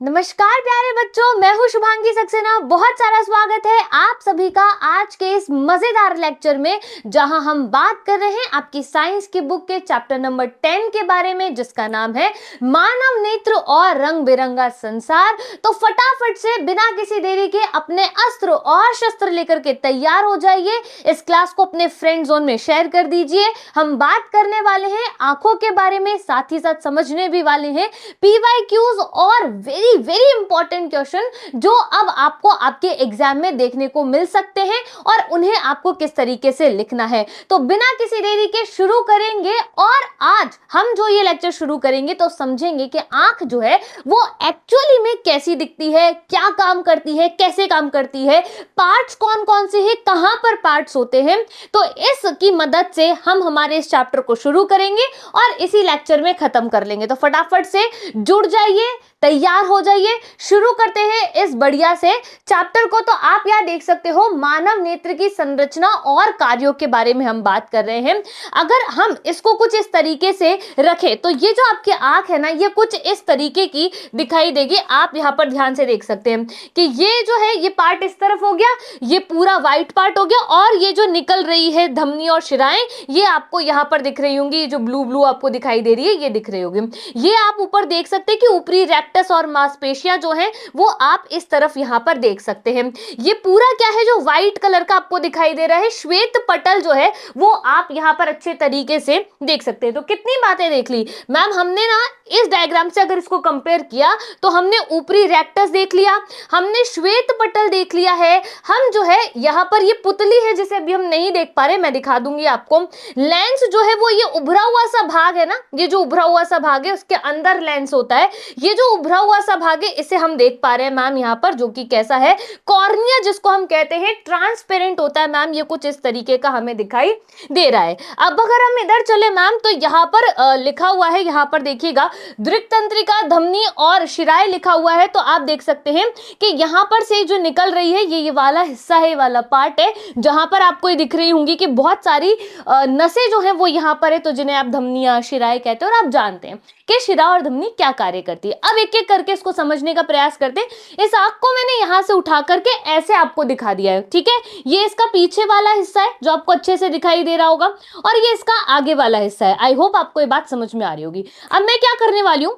नमस्कार प्यारे बच्चों, मैं हूँ शुभांगी सक्सेना। बहुत सारा स्वागत है आप सभी का आज के इस मजेदार लेक्चर में, जहां हम बात कर रहे हैं आपकी साइंस की बुक के चैप्टर नंबर 10 के बारे में, जिसका नाम है मानव नेत्र और रंग बिरंगा संसार। तो फटाफट से बिना किसी देरी के अपने अस्त्र और शस्त्र लेकर के तैयार हो जाइए। इस क्लास को अपने फ्रेंड जोन में शेयर कर दीजिए। हम बात करने वाले हैं आंखों के बारे में, साथ ही साथ समझने भी वाले हैं PYQs और वेरी इंपॉर्टेंट क्वेश्चन जो अब आपको आपके एग्जाम में देखने को मिल सकते हैं और उन्हें आपको किस तरीके से लिखना है। तो बिना किसी देरी के शुरू करेंगे। और आज हम जो ये लेक्चर शुरू करेंगे तो समझेंगे कि आंख जो है वो एक्चुअली में कैसी दिखती है, क्या काम करती है, कैसे काम करती है, पार्ट्स कौन कौन से हैं, कहां पर पार्ट्स होते हैं। तो इसकी मदद से हम हमारे इस चैप्टर को शुरू करेंगे और इसी लेक्चर में खत्म कर लेंगे। तो फटाफट से जुड़ जाइए, तैयार हो जाइए। शुरू करते हैं इस बढ़िया से चैप्टर को। तो आप यहां देख सकते हो मानव नेत्र की संरचना और कार्यों के बारे में हम बात कर रहे हैं। अगर हम इसको कुछ इस तरीके से रखें तो ये जो आपकी आंख है ना, ये कुछ इस तरीके की दिखाई देगी। आप यहां पर ध्यान से देख सकते हैं कि ये जो है ये पार्ट इस तरफ हो गया, ये पूरा व्हाइट पार्ट हो गया, और ये जो निकल रही है धमनी और शिराएं, ये आपको यहां पर दिख रही होंगी। ये जो ब्लू आपको दिखाई दे रही है, ये दिख रही होगी। ये आप ऊपर देख सकते हैं कि ऊपरी रेक्टस और मांसपेशियां जो हैं वो आप इस तरफ यहां पर देख सकते हैं। ये पूरा क्या है जो व्हाइट कलर का आपको दिखाई दे रहा है, श्वेत पटल जो है वो आप यहां पर अच्छे तरीके से देख सकते हैं। तो कितनी बातें देख ली मैम हमने ना इस डायग्राम से। अगर इसको कंपेयर किया तो हमने ऊपरी रेक्टस देख लिया, हमने श्वेत पटल देख लिया है, हम जो है यहां पर ये पुतली है जिसे अभी हम नहीं देख पा रहे, मैं दिखा दूंगी आपको। लेंस जो है वो ये उभरा हुआ सा भाग है ना, ये जो उभरा हुआ सा भाग है उसके अंदर लेंस होता है। ये जो उभरा हुआ सा भाग है इसे हम देख पा रहे हैं मैम यहाँ पर, जो कि कैसा है, कॉर्निया जिसको हम कहते हैं, ट्रांसपेरेंट होता है मैम। ये कुछ इस तरीके का हमें दिखाई दे रहा है। अब अगर हम इधर चले मैम तो यहाँ पर लिखा हुआ है, यहाँ पर देखिएगा दृक तंत्रिका, धमनी और शिराएं लिखा हुआ है। तो आप देख सकते हैं कि यहाँ पर से जो निकल रही है ये वाला हिस्सा है, ये वाला पार्ट है, जहां पर आपको ये दिख रही होंगी कि बहुत सारी नसें जो है वो यहाँ पर है, तो जिन्हें आप धमनियां शिराएं कहते हैं। और आप जानते हैं कि शिरा और धमनी क्या कार्य करती है। अब एक एक करके इसको समझने का प्रयास करते हैं। इस आंख को मैंने यहां से उठा करके ऐसे आपको दिखा दिया है, ठीक है। ये इसका पीछे वाला हिस्सा है जो आपको अच्छे से दिखाई दे रहा होगा, और ये इसका आगे वाला हिस्सा है। आई होप आपको ये बात समझ में आ रही होगी। अब मैं क्या करने वाली हूँ,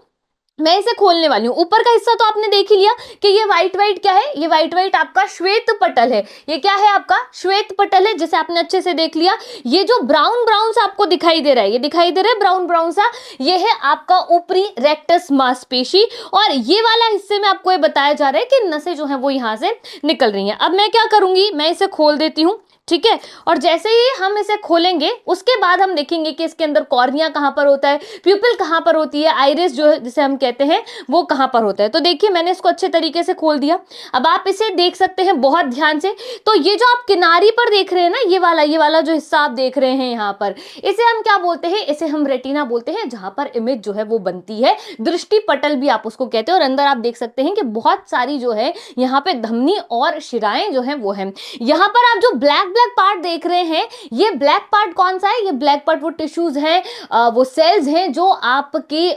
मैं इसे खोलने वाली हूँ। ऊपर का हिस्सा तो आपने देख ही लिया कि ये व्हाइट क्या है, ये व्हाइट आपका श्वेत पटल है। ये क्या है आपका श्वेत पटल है, जिसे आपने अच्छे से देख लिया। ये जो ब्राउन सा आपको दिखाई दे रहा है, ये दिखाई दे रहा है ब्राउन सा, ये है आपका ऊपरी रेक्टस मांसपेशी। और ये वाला हिस्से में आपको ये बताया जा रहा है कि नसें जो है वो यहाँ से निकल रही हैं। अब मैं क्या करूंगी, मैं इसे खोल देती हूँ, ठीक है। और जैसे ही हम इसे खोलेंगे उसके बाद हम देखेंगे कि इसके अंदर कॉर्निया कहां पर होता है, प्यूपिल कहां पर होती है, आइरिस जो है जिसे हम कहते हैं वो कहां पर होता है। तो देखिए मैंने इसको अच्छे तरीके से खोल दिया। अब आप इसे देख सकते हैं बहुत ध्यान से। तो ये जो आप किनारी पर देख रहे हैं ना, ये वाला जो हिस्सा आप देख रहे हैं यहाँ पर, इसे हम क्या बोलते हैं, इसे हम रेटिना बोलते हैं, जहां पर इमेज जो है वो बनती है। दृष्टि पटल भी आप उसको कहते हैं। और अंदर आप देख सकते हैं कि बहुत सारी जो है यहाँ पे धमनी और शिराएं जो है वो है। यहाँ पर आप जो ब्लैक पार्ट देख रहे हैं, ये ब्लैक पार्ट कौन सा है, ये ब्लैक पार्ट वो टिश्यूज हैं, वो सेल्स हैं जो आपकी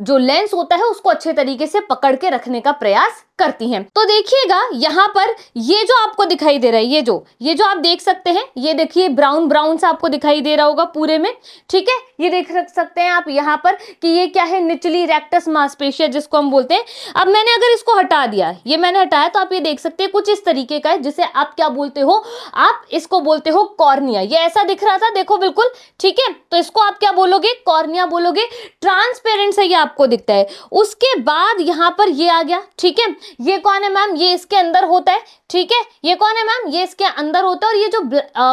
जो लेंस होता है उसको अच्छे तरीके से पकड़ के रखने का प्रयास करती हैं। तो देखिएगा यहाँ पर ये जो आपको दिखाई दे रहा है, ये जो आप देख सकते हैं, ये देखिए ब्राउन सा आपको दिखाई दे रहा होगा पूरे में, ठीक है। ये देख सकते हैं आप यहाँ पर कि ये क्या है, निचली रेक्टस मांसपेशिया जिसको हम बोलते हैं। अब मैंने अगर इसको हटा दिया, ये मैंने हटाया, तो आप ये देख सकते हैं कुछ इस तरीके का है, जिसे आप क्या बोलते हो, आप इसको बोलते हो कॉर्निया। ये ऐसा दिख रहा था, देखो बिल्कुल, ठीक है। तो इसको आप क्या बोलोगे, कॉर्निया बोलोगे। ट्रांसपेरेंट से ये आपको दिखता है। उसके बाद यहाँ पर ये आ गया, ठीक है। ये कौन है मैम, ये इसके अंदर होता है, ठीक है। ये कौन है मैम, ये इसके अंदर होता है। और ये जो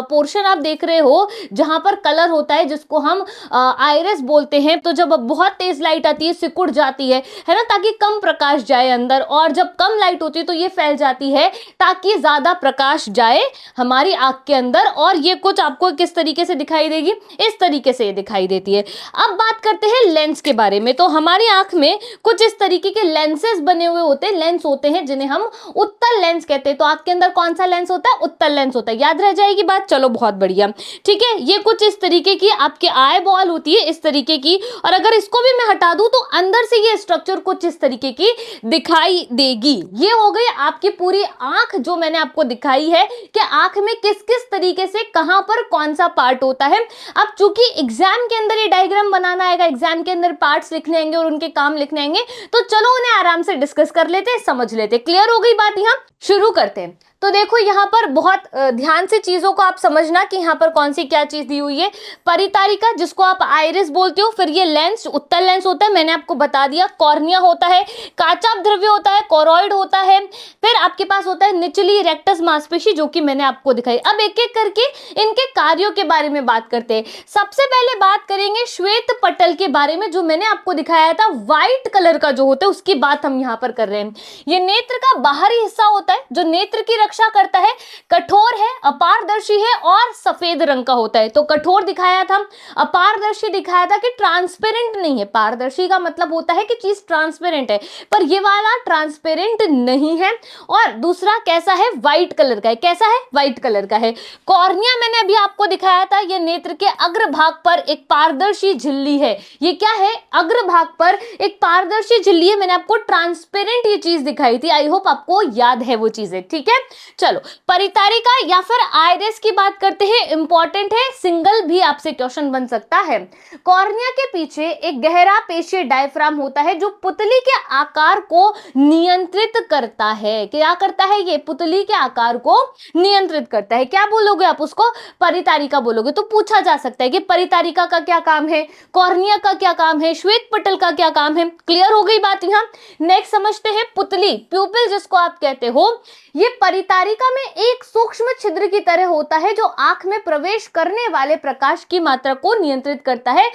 पोर्शन आप देख रहे हो जहां पर कलर होता है, जिसको हम आइरिस बोलते हैं, तो जब बहुत तेज लाइट आती है सिकुड़ जाती है ना, ताकि कम प्रकाश जाए अंदर, और जब कम लाइट होती है तो ये फैल जाती है ताकि ज्यादा प्रकाश जाए हमारी आंख के अंदर, और ये कुछ आपको किस तरीके से दिखाई देगी, इस तरीके से ये दिखाई देती है। अब बात करते हैं लेंस के बारे में। तो हमारी आंख में कुछ इस तरीके के लेंसेज बने हुए होते हैं, लेंस होते हैं जिन्हें हम उत्तल लेंस कहते हैं। तो आंख के अंदर कौन सा लेंस होता है, उत्तल लेंस होता है। याद रह जाएगी बात, चलो बहुत बढ़िया, ठीक है। ये कुछ इस तरीके की आपके आई बॉल होती है, इस तरीके की, और अगर इसको भी मैं हटा दूं तो अंदर से ये स्ट्रक्चर कुछ इस तरीके की दिखाई देगी। ये हो गई आपकी पूरी आंख जो मैंने आपको दिखाई है कि आंख में किस किस तरीके से कहां पर कौन सा पार्ट होता है। अब चूंकि एग्जाम के अंदर ये डायग्राम बनाना आएगा, एग्जाम के अंदर पार्ट्स लिखने आएंगे और उनके काम लिखने आएंगे, तो चलो उन्हें आराम से डिस्कस कर लेते हैं, समझ लेते हैं। क्लियर हो गई बात, यहां शुरू करते हैं। तो देखो यहाँ पर बहुत ध्यान से चीजों को आप समझना कि यहाँ पर कौन सी क्या चीज दी हुई है। परितारिका, जिसको आप आइरिस बोलते हो, फिर ये लेंस, उत्तल लेंस होता है, मैंने आपको बता दिया। कॉर्निया होता है, काचाप द्रव्य होता है, कोरॉइड होता है, फिर आपके पास होता है निचली रेक्टस मांसपेशी, जो कि मैंने आपको दिखाई। अब एक एक करके इनके कार्यों के बारे में बात करते हैं। सबसे पहले बात करेंगे श्वेत पटल के बारे में, जो मैंने आपको दिखाया था व्हाइट कलर का जो होता है, उसकी बात हम यहाँ पर कर रहे हैं। ये नेत्र का बाहरी हिस्सा होता है जो नेत्र की रक्षा करता है, कठोर है, अपारदर्शी है और सफेद रंग का होता है। तो कठोर दिखाया था, अपारदर्शी दिखाया था कि ट्रांसपेरेंट नहीं है। पारदर्शी का मतलब होता है कि चीज ट्रांसपेरेंट है, पर ये वाला ट्रांसपेरेंट नहीं है। और दूसरा कैसा है, व्हाइट कलर का है। कैसा है, व्हाइट कलर का है। कॉर्निया मैंने अभी आपको दिखाया था, ये नेत्र के अग्रभाग पर एक पारदर्शी झिल्ली है। ये क्या है, अग्रभाग पर एक पारदर्शी झिल्ली है। मैंने आपको ट्रांसपेरेंट ये चीज दिखाई थी, आई होप आपको याद है वो चीजें, ठीक है। चलो परितारिका या फिर आइरिस की बात करते हैं, इंपॉर्टेंट है, सिंगल भी आपसे क्वेश्चन बन सकता है। कॉर्निया के पीछे एक गहरा पेशीय डायफ्राम होता है जो पुतली के आकार को नियंत्रित करता है। क्या करता है, ये पुतली के आकार को नियंत्रित करता है। क्या बोलोगे आप उसको, परितारिका बोलोगे। तो पूछा जा सकता है कि परितारिका का क्या काम है, कॉर्निया का क्या काम है, श्वेत पटल का क्या काम है। क्लियर हो गई बात यहाँ। नेक्स्ट समझते हैं पुतली, प्यूपिल जिसको आप कहते हो। ये परितारिका में एक सूक्ष्म छिद्र की तरह होता है जो आंख में प्रवेश करने वाले प्रकाश की मात्रा को नियंत्रित करता है।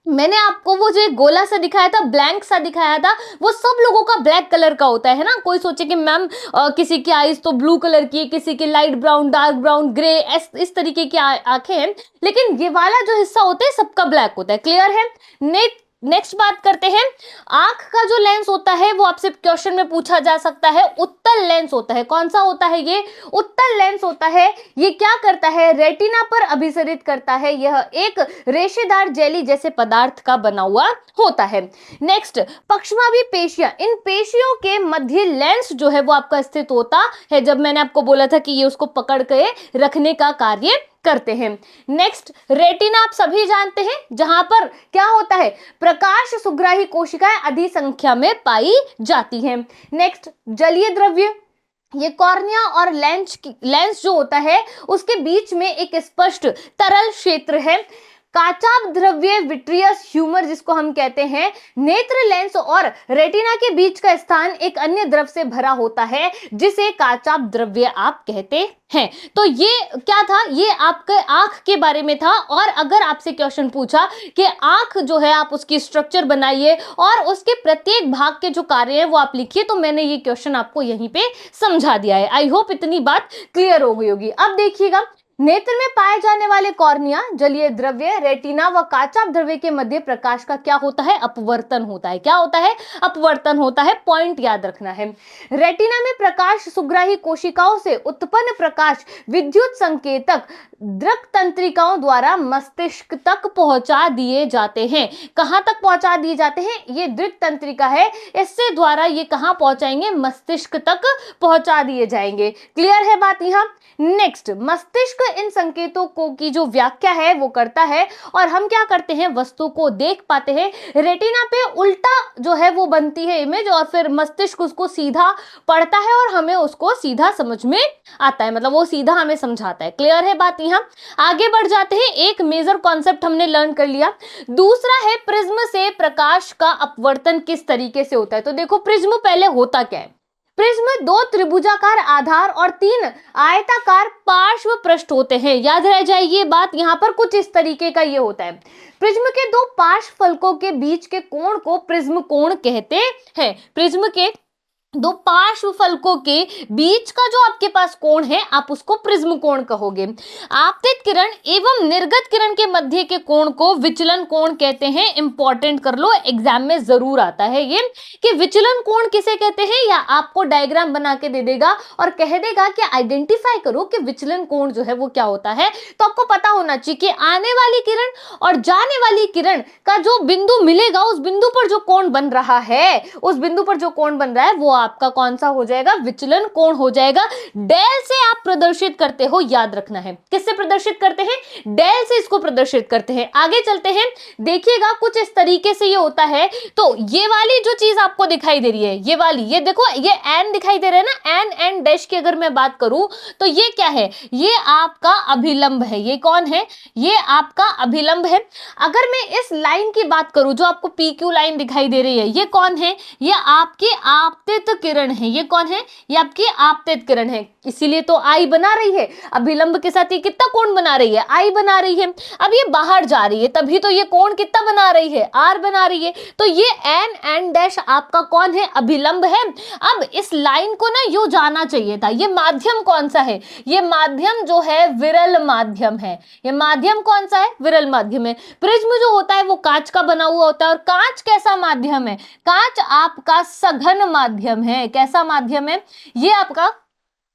मैंने आपको वो जो गोला सा दिखाया था, ब्लैंक सा दिखाया था, वो सब लोगों का ब्लैक कलर का होता है ना। कोई सोचे कि मैम किसी की आईज तो ब्लू कलर की है, किसी की light brown, dark brown, grey, इस तरीके की आंखें हैं, लेकिन ये वाला जो हिस्सा होता है सबका ब्लैक होता है। क्लियर है। नेक्स्ट बात करते हैं, आंख का जो लेंस होता है वो आपसे क्वेश्चन में पूछा जा सकता है, उत्तल लेंस होता है। कौन सा होता है, ये उत्तल लेंस होता है। ये क्या करता है, रेटिना पर अभिसरित करता है। यह एक रेशेदार जेली जैसे पदार्थ का बना हुआ होता है। नेक्स्ट, पक्षमाभी पेशियां, इन पेशियों के मध्य लेंस जो है वो आपका स्थित होता है। जब मैंने आपको बोला था कि ये उसको पकड़ के रखने का कार्य करते हैं। नेक्स्ट, रेटिना आप सभी जानते हैं, जहां पर क्या होता है, प्रकाश सुग्राही कोशिकाएं अधिक संख्या में पाई जाती हैं। नेक्स्ट, जलीय द्रव्य, ये कॉर्निया और लेंस जो होता है उसके बीच में एक स्पष्ट तरल क्षेत्र है। काचाप द्रव्य, विट्रियस ह्यूमर जिसको हम कहते हैं। नेत्र लेंस और रेटिना के बीच का स्थान एक अन्य द्रव से भरा होता है जिसे काचाप द्रव्य आप कहते हैं। तो ये क्या था, ये आपके आंख के बारे में था। और अगर आपसे क्वेश्चन पूछा कि आंख जो है आप उसकी स्ट्रक्चर बनाइए और उसके प्रत्येक भाग के जो कार्य है वो आप लिखिए, तो मैंने ये क्वेश्चन आपको यहीं पे समझा दिया है। आई होप इतनी बात क्लियर हो गई होगी। अब देखिएगा, नेत्र में पाए जाने वाले कॉर्निया, जलीय द्रव्य, रेटिना व काचाप द्रव्य के मध्य प्रकाश का क्या होता है, अपवर्तन होता है। क्या होता है, अपवर्तन होता है। पॉइंट याद रखना है। रेटिना में प्रकाश सुग्राही कोशिकाओं से उत्पन्न प्रकाश विद्युत संकेतक दृक तंत्रिकाओं द्वारा मस्तिष्क तक पहुंचा दिए जाते हैं। कहां तक पहुंचा दिए जाते हैं, ये दृक तंत्रिका है, इससे द्वारा ये कहां पहुंचाएंगे, मस्तिष्क तक पहुंचा दिए जाएंगे। क्लियर है बात यहाँ। नेक्स्ट, मस्तिष्क इन संकेतों को की जो व्याख्या है वो करता है और हम क्या करते हैं, वस्तु को देख पाते हैं। रेटिना पे उल्टा जो है वो बनती है इमेज और फिर मस्तिष्क उसको सीधा पढ़ता है और हमें उसको सीधा समझ में आता है, मतलब वो सीधा हमें समझाता है। क्लियर है बात यहाँ। आगे बढ़ जाते हैं। एक मेजर कॉन्सेप्ट हमने लर्न कर लिया। दूसरा है प्रिज्म से प्रकाश का अपवर्तन किस तरीके से होता है। तो देखो, प्रिज्म पहले होता क्या है, प्रिज्म दो त्रिभुजाकार आधार और तीन आयताकार पार्श्व पृष्ठ होते हैं। याद रह जाएगी ये बात, यहां पर कुछ इस तरीके का ये होता है। प्रिज्म के दो पार्श्व फलकों के बीच के कोण को प्रिज्म कोण कहते हैं। प्रिज्म के दो पार्श्व फलकों के बीच का जो आपके पास कोण है आप उसको प्रिज्म कोण कहोगे। आपतित किरण एवं निर्गत किरण के मध्य के कोण को विचलन कोण कहते हैं। इंपॉर्टेंट कर लो, एग्जाम में जरूर आता है ये कि विचलन कोण किसे कहते हैं, या आपको डायग्राम बना के दे देगा और कह देगा कि आइडेंटिफाई करो कि विचलन कोण जो है वो क्या होता है। तो आपको पता होना चाहिए कि आने वाली किरण और जाने वाली किरण का जो बिंदु मिलेगा उस बिंदु पर जो कोण बन रहा है, उस बिंदु पर जो कोण बन रहा है वो आपका कौन सा हो जाएगा, विचलन कोण हो जाएगा। डेल से आप प्रदर्शित करते हो, याद रखना है। किससे प्रदर्शित करते हैं, डेल से इसको प्रदर्शित करते हैं। आगे चलते हैं, देखिएगा कुछ इस तरीके से ये होता है। तो ये वाली जो चीज आपको दिखाई दे रही है, ये वाली, ये देखो ये एन दिखाई दे रहा है ना, एन एन डैश की अगर मैं बात करूं तो ये क्या है, ये आपका अभिलंब है। ये कौन है, ये आपका अभिलंब है। अगर मैं इस लाइन की बात करूं जो आपको PQ लाइन दिखाई दे रही है, ये कौन है, ये आपकी आपतित किरण है। ये कौन है, ये आपकी आपतित किरण है, इसीलिए तो आई बना रही है। अभिलंब के साथ ये कितना कोण बना रही है, आई बना रही है। अब ये बाहर जा रही है तभी तो ये कोण कितना बना रही है, आर बना रही है। तो ये एन एन डैश आपका कौन है, अभिलंब है। अब इस लाइन को ना यूं जाना चाहिए था। ये माध्यम कौन सा है, ये माध्यम जो है विरल माध्यम है। ये माध्यम कौन सा है, विरल माध्यम है। प्रिज्म जो होता है वो कांच का बना हुआ होता है, और कांच कैसा माध्यम है, कांच आपका सघन माध्यम है। कैसा माध्यम है, ये आपका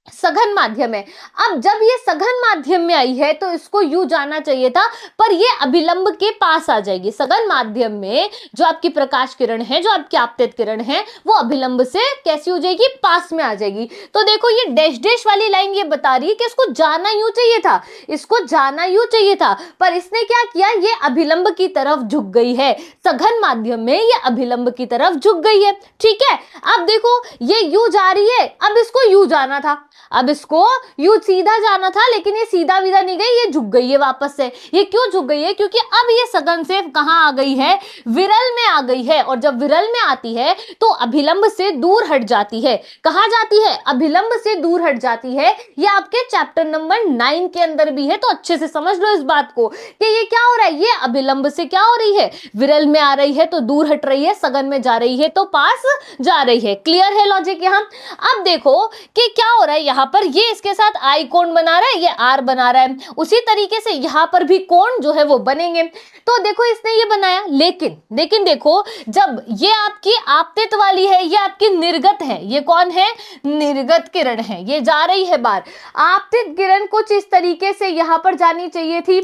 सघन माध्यम है। अब जब ये सघन माध्यम में आई है तो इसको यू जाना चाहिए था, पर ये अभिलंब के पास आ जाएगी। सघन माध्यम में जो आपकी प्रकाश किरण है, जो आपकी आपतित किरण है, वो अभिलंब से कैसी हो जाएगी, पास में आ जाएगी। तो देखो ये डैश डैश वाली लाइन ये बता रही है कि इसको जाना यूं चाहिए था, इसको जाना यूं चाहिए था, पर इसने क्या किया, ये अभिलंब की तरफ झुक गई है। सघन माध्यम में ये अभिलंब की तरफ झुक गई है, ठीक है। अब देखो ये यू जा रही है, अब इसको यू जाना था, अब इसको यू सीधा जाना था, लेकिन ये सीधा विधा नहीं गई, ये झुक गई है वापस से। ये क्यों झुक गई है, क्योंकि अब ये सघन से कहां आ गई है, विरल में आ गई है। और जब विरल में आती है तो अभिलंब से दूर हट जाती है। कहां जाती है, अभिलंब से दूर हट जाती है। ये आपके चैप्टर नंबर 9 के अंदर भी है, तो अच्छे से समझ लो इस बात को कि ये क्या हो रहा है, ये अभिलंब से क्या हो रही है, विरल में आ रही है तो दूर हट रही है, सघन में जा रही है तो पास जा रही है। क्लियर है लॉजिक यहां। अब देखो कि क्या हो रहा है, यहां पर ये इसके साथ आई कोण बना रहा है, ये आर बना रहा है। उसी तरीके से यहां पर भी कोण जो है वो बनेंगे। तो देखो इसने ये बनाया, लेकिन देखो जब ये आपकी आपतित वाली है, ये आपकी निर्गत है। ये कौन है, निर्गत किरण है, ये जा रही है बाहर। आपतित किरण कुछ इस तरीके से यहां पर जानी चाहिए थी,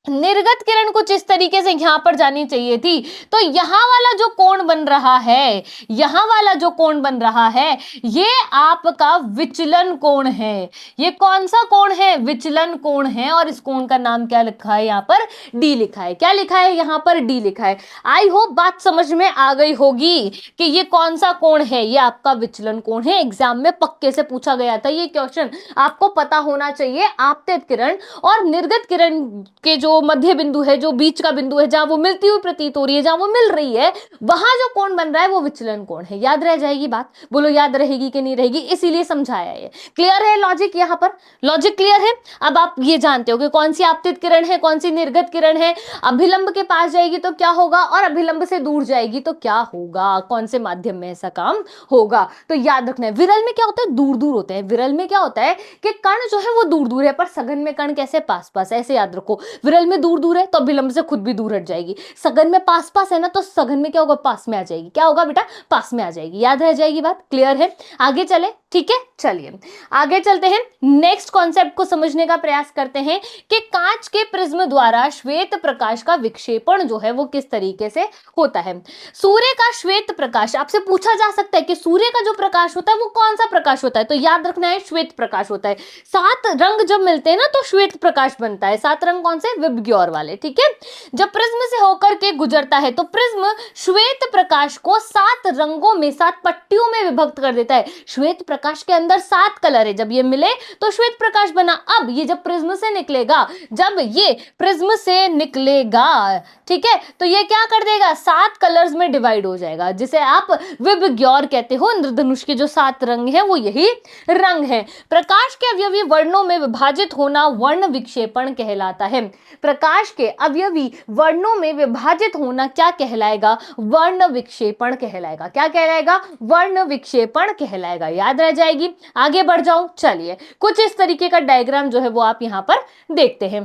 निर्गत किरण कुछ इस तरीके से यहां पर जानी चाहिए थी। तो यहां वाला जो कोण बन रहा है, यहां वाला जो कोण बन रहा है, ये आपका विचलन कोण है। ये कौन सा कोण है, विचलन कोण है। और इस कोण का नाम क्या लिखा है, यहां पर डी लिखा है। क्या लिखा है, यहां पर डी लिखा है। आई होप बात समझ में आ गई होगी कि ये कौन सा कोण है, ये आपका विचलन कोण है। एग्जाम में पक्के से पूछा गया था ये क्वेश्चन, आपको पता होना चाहिए। आपतित किरण और निर्गत किरण के जो मध्य बिंदु है, जो बीच का बिंदु है, जहां वो मिलती हुई प्रतीत हो रही है, जहां वो मिल रही है, वहां जो कोण बन रहा है वो विचलन कोण है। याद रह जाएगी बात, बोलो याद रहेगी कि नहीं रहेगी, इसीलिए समझाया ये। क्लियर है लॉजिक, यहां पर लॉजिक क्लियर है। अब आप ये जानते हो कि कौन सी आपतित किरण है, कौन सी निर्गत किरण है। अभिलंब के पास जाएगी तो क्या होगा, और अभिलंब से दूर जाएगी तो क्या होगा, कौन से माध्यम में ऐसा काम होगा। तो याद रखना है, विरल में क्या होता है, दूर दूर होते हैं। विरल में क्या होता है कि कण जो है वो दूर दूर है, पर सघन में कण कैसे, पास पास। ऐसे याद रखो, विरल में दूर दूर है तो अभिलंब से खुद भी दूर हट जाएगी। सघन में पास पास है ना, तो सघन में क्या होगा, पास में आ जाएगी। क्या होगा बेटा, पास में आ जाएगी। याद रह जाएगी बात, क्लियर है। आगे चले, ठीक है, चलिए आगे चलते हैं। नेक्स्ट कॉन्सेप्ट को समझने का प्रयास करते हैं कि कांच के प्रिज्म द्वारा श्वेत प्रकाश का विक्षेपण जो है वो किस तरीके से होता है। सूर्य का श्वेत प्रकाश, आपसे पूछा जा सकता है कि सूर्य का जो प्रकाश होता है वो कौन सा प्रकाश होता है, तो याद रखना है श्वेत प्रकाश होता है। 7 रंग जब मिलते हैं ना तो श्वेत प्रकाश बनता है। 7 रंग कौन से, विबग्योर वाले, ठीक है। जब प्रिज्म से होकर के गुजरता है तो प्रिज्म श्वेत प्रकाश को 7 रंगों में, 7 पट्टियों में विभक्त कर देता है। श्वेत प्रकाश के अंदर 7 कलर है, जब ये मिले तो श्वेत प्रकाश बना। अब ये जब प्रिज्म से निकलेगा, जब ये प्रिज्म से निकलेगा, ठीक है, तो ये क्या कर देगा, 7 कलर्स में डिवाइड हो जाएगा, जिसे आप विबग्योर कहते हो। इंद्रधनुष के जो 7 रंग है वो यही रंग है। प्रकाश के अवयवी वर्णों में विभाजित होना वर्ण विक्षेपण कहलाता है। प्रकाश के अवयवी वर्णों में विभाजित होना क्या कहलाएगा, वर्ण विक्षेपण कहलाएगा। क्या कहलाएगा, वर्ण विक्षेपण कहलाएगा। याद रह जाएगी। आगे बढ़ जाऊं, चलिए कुछ इस तरीके का डायग्राम जो है वो आप यहां पर देखते हैं,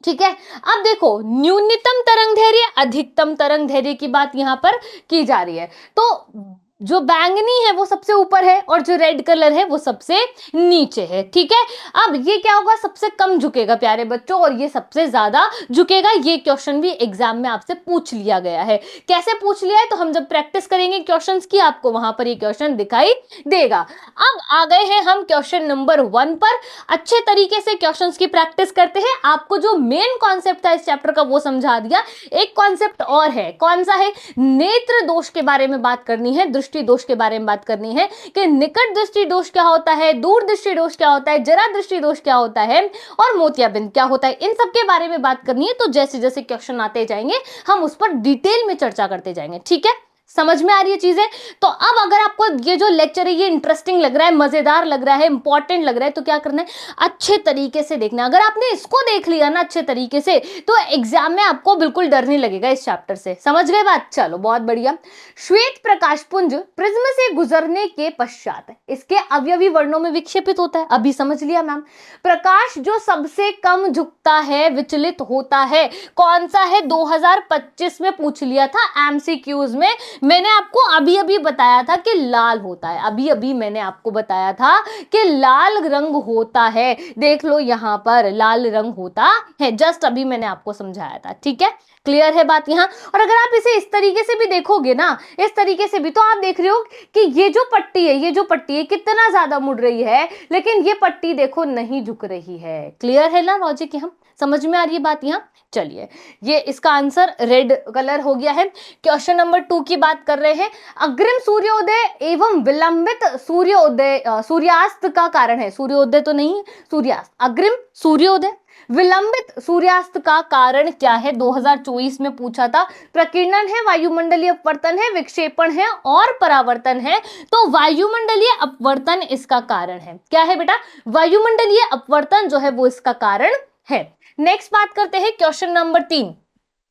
ठीक है। अब देखो, न्यूनतम तरंग दैर्घ्य, अधिकतम तरंग दैर्घ्य की बात यहां पर की जा रही है। तो जो बैंगनी है वो सबसे ऊपर है और जो रेड कलर है वो सबसे नीचे है, ठीक है। अब ये क्या होगा, सबसे कम झुकेगा प्यारे बच्चों, और ये सबसे ज्यादा झुकेगा। ये क्वेश्चन भी एग्जाम में आपसे पूछ लिया गया है। कैसे पूछ लिया है, तो हम जब प्रैक्टिस करेंगे क्वेश्चंस की, आपको वहां पर ये क्वेश्चन दिखाई देगा। अब आ गए हैं हम क्वेश्चन नंबर 1 पर। अच्छे तरीके से क्वेश्चंस की प्रैक्टिस करते हैं। आपको जो मेन कॉन्सेप्ट था इस चैप्टर का वो समझा दिया। एक कॉन्सेप्ट और है, कौन सा है, नेत्र दोष के बारे में बात करनी है, दृष्टि दोष के बारे में बात करनी है कि निकट दृष्टि दोष क्या होता है, दूर दृष्टि दोष क्या होता है, जरा दृष्टि दोष क्या होता है और मोतियाबिंद क्या होता है। इन सब के बारे में बात करनी है। तो जैसे जैसे क्वेश्चन आते जाएंगे हम उस पर डिटेल में चर्चा करते जाएंगे, ठीक है। समझ में आ रही है चीजें। तो अब अगर आपको ये जो लेक्चर है ये इंटरेस्टिंग लग रहा है, मजेदार लग रहा है, इंपॉर्टेंट लग रहा है, तो क्या करना है, अच्छे तरीके से देखना है। अगर आपने इसको देख लिया ना अच्छे तरीके से, तो एग्जाम में आपको बिल्कुल डर नहीं लगेगा इस चैप्टर से। समझ गए बात, चलो बहुत बढ़िया। श्वेत प्रकाश पुंज प्रिज्म से गुजरने के पश्चात इसके अवयवी वर्णों में विक्षेपित होता है। अभी समझ लिया मैम। प्रकाश जो सबसे कम झुकता है, विचलित होता है, कौन सा है, 2025 में पूछ लिया था एमसीक्यूज में। मैंने आपको अभी अभी बताया था कि लाल होता है, अभी अभी मैंने आपको बताया था कि लाल रंग होता है। देख लो यहां पर लाल रंग होता है, जस्ट अभी मैंने आपको समझाया था, ठीक है। क्लियर है बात यहां। और अगर आप इसे इस तरीके से भी देखोगे ना, इस तरीके से भी, तो आप देख रहे हो कि ये जो पट्टी है, ये जो पट्टी है कितना ज्यादा मुड़ रही है, लेकिन ये पट्टी देखो नहीं झुक रही है। क्लियर है ना लॉजिक, यहां समझ में आ रही है बात यहां। चलिए, ये इसका आंसर रेड कलर हो गया है। क्वेश्चन नंबर 2 की बात कर रहे हैं। अग्रिम सूर्योदय एवं विलंबित सूर्योदय, सूर्यास्त का कारण है, सूर्योदय तो नहीं, सूर्यास्त, अग्रिम सूर्योदय विलंबित सूर्यास्त का कारण क्या है, 2024 में पूछा था। प्रकीर्णन है, वायुमंडलीय अपवर्तन है, विक्षेपण है और परावर्तन है। तो वायुमंडलीय अपवर्तन इसका कारण है। क्या है बेटा, वायुमंडलीय अपवर्तन जो है वो इसका कारण है। नेक्स्ट बात करते हैं क्वेश्चन नंबर 3।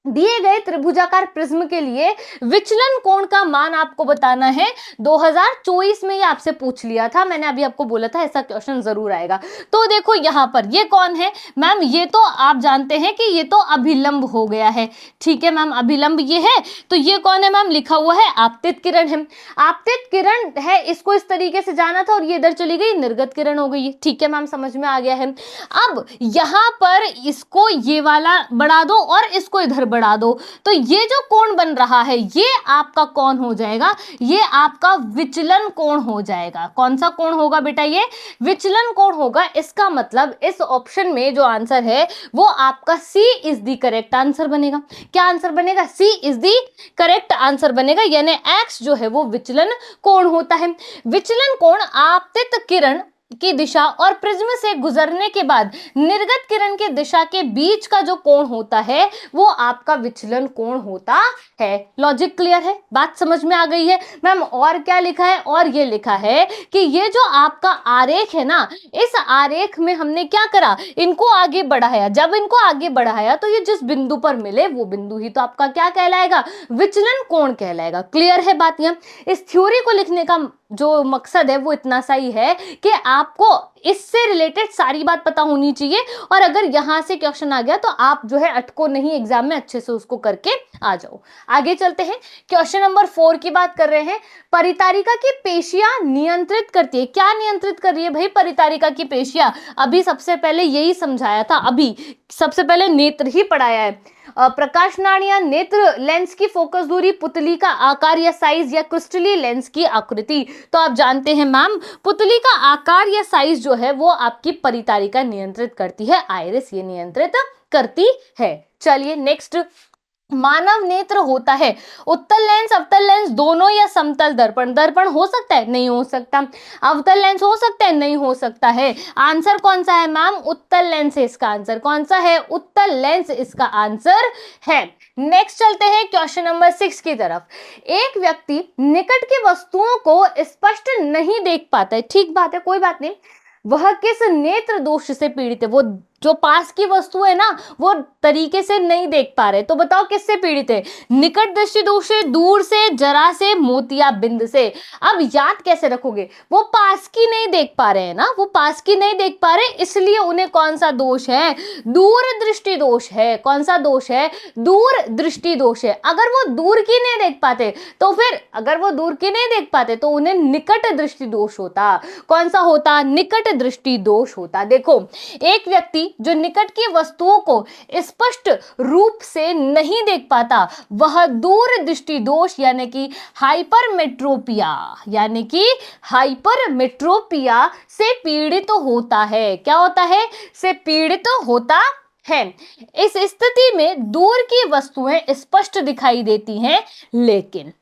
दिए गए त्रिभुजाकार प्रिज्म के लिए विचलन कोण का मान आपको बताना है। 2024 में ये आपसे पूछ लिया था, मैंने अभी आपको बोला था ऐसा क्वेश्चन जरूर आएगा। तो देखो यहां पर ये कौन है मैम, ये तो आप जानते हैं कि ये तो अभिलंब हो गया है, ठीक है मैम, अभिलंब ये है। तो ये कौन है मैम, लिखा हुआ है आपतित किरण है। आपतित किरण है, इसको इस तरीके से जाना था और ये इधर चली गई, निर्गत किरण हो गई, ठीक है मैम, समझ में आ गया है। अब यहां पर इसको ये वाला बढ़ा दो और इसको इधर बढ़ा दो, तो ये जो कोण बन रहा है ये आपका कौन हो जाएगा, ये आपका विचलन कोण हो जाएगा। कौन सा कोण होगा बेटा, ये विचलन कोण होगा। इसका मतलब इस ऑप्शन में जो आंसर है वो आपका सी इज द करेक्ट आंसर बनेगा। क्या आंसर बनेगा, सी इज द करेक्ट आंसर बनेगा, यानी एक्स जो है वो विचलन कोण होता है। विचलन कोण आपतित किरण की दिशा और प्रिज्म से गुजरने के बाद निर्गत किरण की दिशा के बीच का जो कोण होता है वो आपका विचलन कोण होता है। लॉजिक क्लियर है, बात समझ में आ गई है मैम। और क्या लिखा है, और ये लिखा है कि ये जो आपका आरेख है ना, इस आरेख में हमने क्या करा, इनको आगे बढ़ाया। जब इनको आगे बढ़ाया तो ये जिस बिंदु पर मिले वो बिंदु ही तो आपका क्या कहलाएगा, विचलन कोण कहलाएगा। क्लियर है बात। यहां इस थ्योरी को लिखने का जो मकसद है वो इतना सा ही है कि आपको इससे रिलेटेड सारी बात पता होनी चाहिए, और अगर यहां से क्वेश्चन आ गया तो आप जो है अटको नहीं, एग्जाम में अच्छे से उसको करके आ जाओ। आगे चलते हैं, क्वेश्चन नंबर 4 की बात कर रहे हैं। परितारिका की पेशियां नियंत्रित करती है, क्या नियंत्रित कर रही है भाई परितारिका की पेशियां, अभी सबसे पहले यही समझाया था, अभी सबसे पहले नेत्र ही पढ़ाया है। प्रकाश नाड़ियां, नेत्र, लेंस की फोकस दूरी, पुतली का आकार या साइज या क्रिस्टली लेंस की आकृति। तो आप जानते हैं मैम, पुतली का आकार या साइज जो है वो आपकी परितारिका नियंत्रित करती है, आइरिस ये नियंत्रित करती है। चलिए नेक्स्ट मानव नेत्र होता है। उत्तल लेंस, अवतल लेंस दोनों, या समतल दर्पण? दर्पण हो सकता है, नहीं हो सकता। अवतल लेंस हो सकता है, नहीं हो सकता है। आंसर कौन सा है मैम? उत्तल लेंस है इसका आंसर। कौन सा है? उत्तल लेंस इसका आंसर है। नेक्स्ट चलते हैं क्वेश्चन नंबर 6 की तरफ। एक व्यक्ति निकट की वस्तुओं को स्पष्ट नहीं देख पाता है। ठीक बात है, कोई बात नहीं। वह किस नेत्र दोष से पीड़ित है? वो जो पास की वस्तु है ना, वो तरीके से नहीं देख पा रहे, तो बताओ किससे पीड़ित है? निकट दृष्टि दोष से, दूर से, जरा से, मोतियाबिंद से। अब याद कैसे रखोगे? वो पास की नहीं देख पा रहे हैं ना, वो पास की नहीं देख पा रहे, इसलिए उन्हें कौन सा दोष है? दूर दृष्टि दोष है। कौन सा दोष है? दूर दृष्टि दोष है। अगर वो दूर की नहीं देख पाते तो फिर, अगर वो दूर की नहीं देख पाते तो उन्हें निकट दृष्टि दोष होता। कौन सा होता? निकट दृष्टि दोष होता। देखो, एक व्यक्ति जो निकट की वस्तुओं को स्पष्ट रूप से नहीं देख पाता, वह दूर दृष्टि दोष यानी कि हाइपरमेट्रोपिया, यानी कि हाइपरमेट्रोपिया से पीड़ित होता है। क्या होता है? से पीड़ित होता है। इस स्थिति में दूर की वस्तुएं स्पष्ट दिखाई देती हैं, लेकिन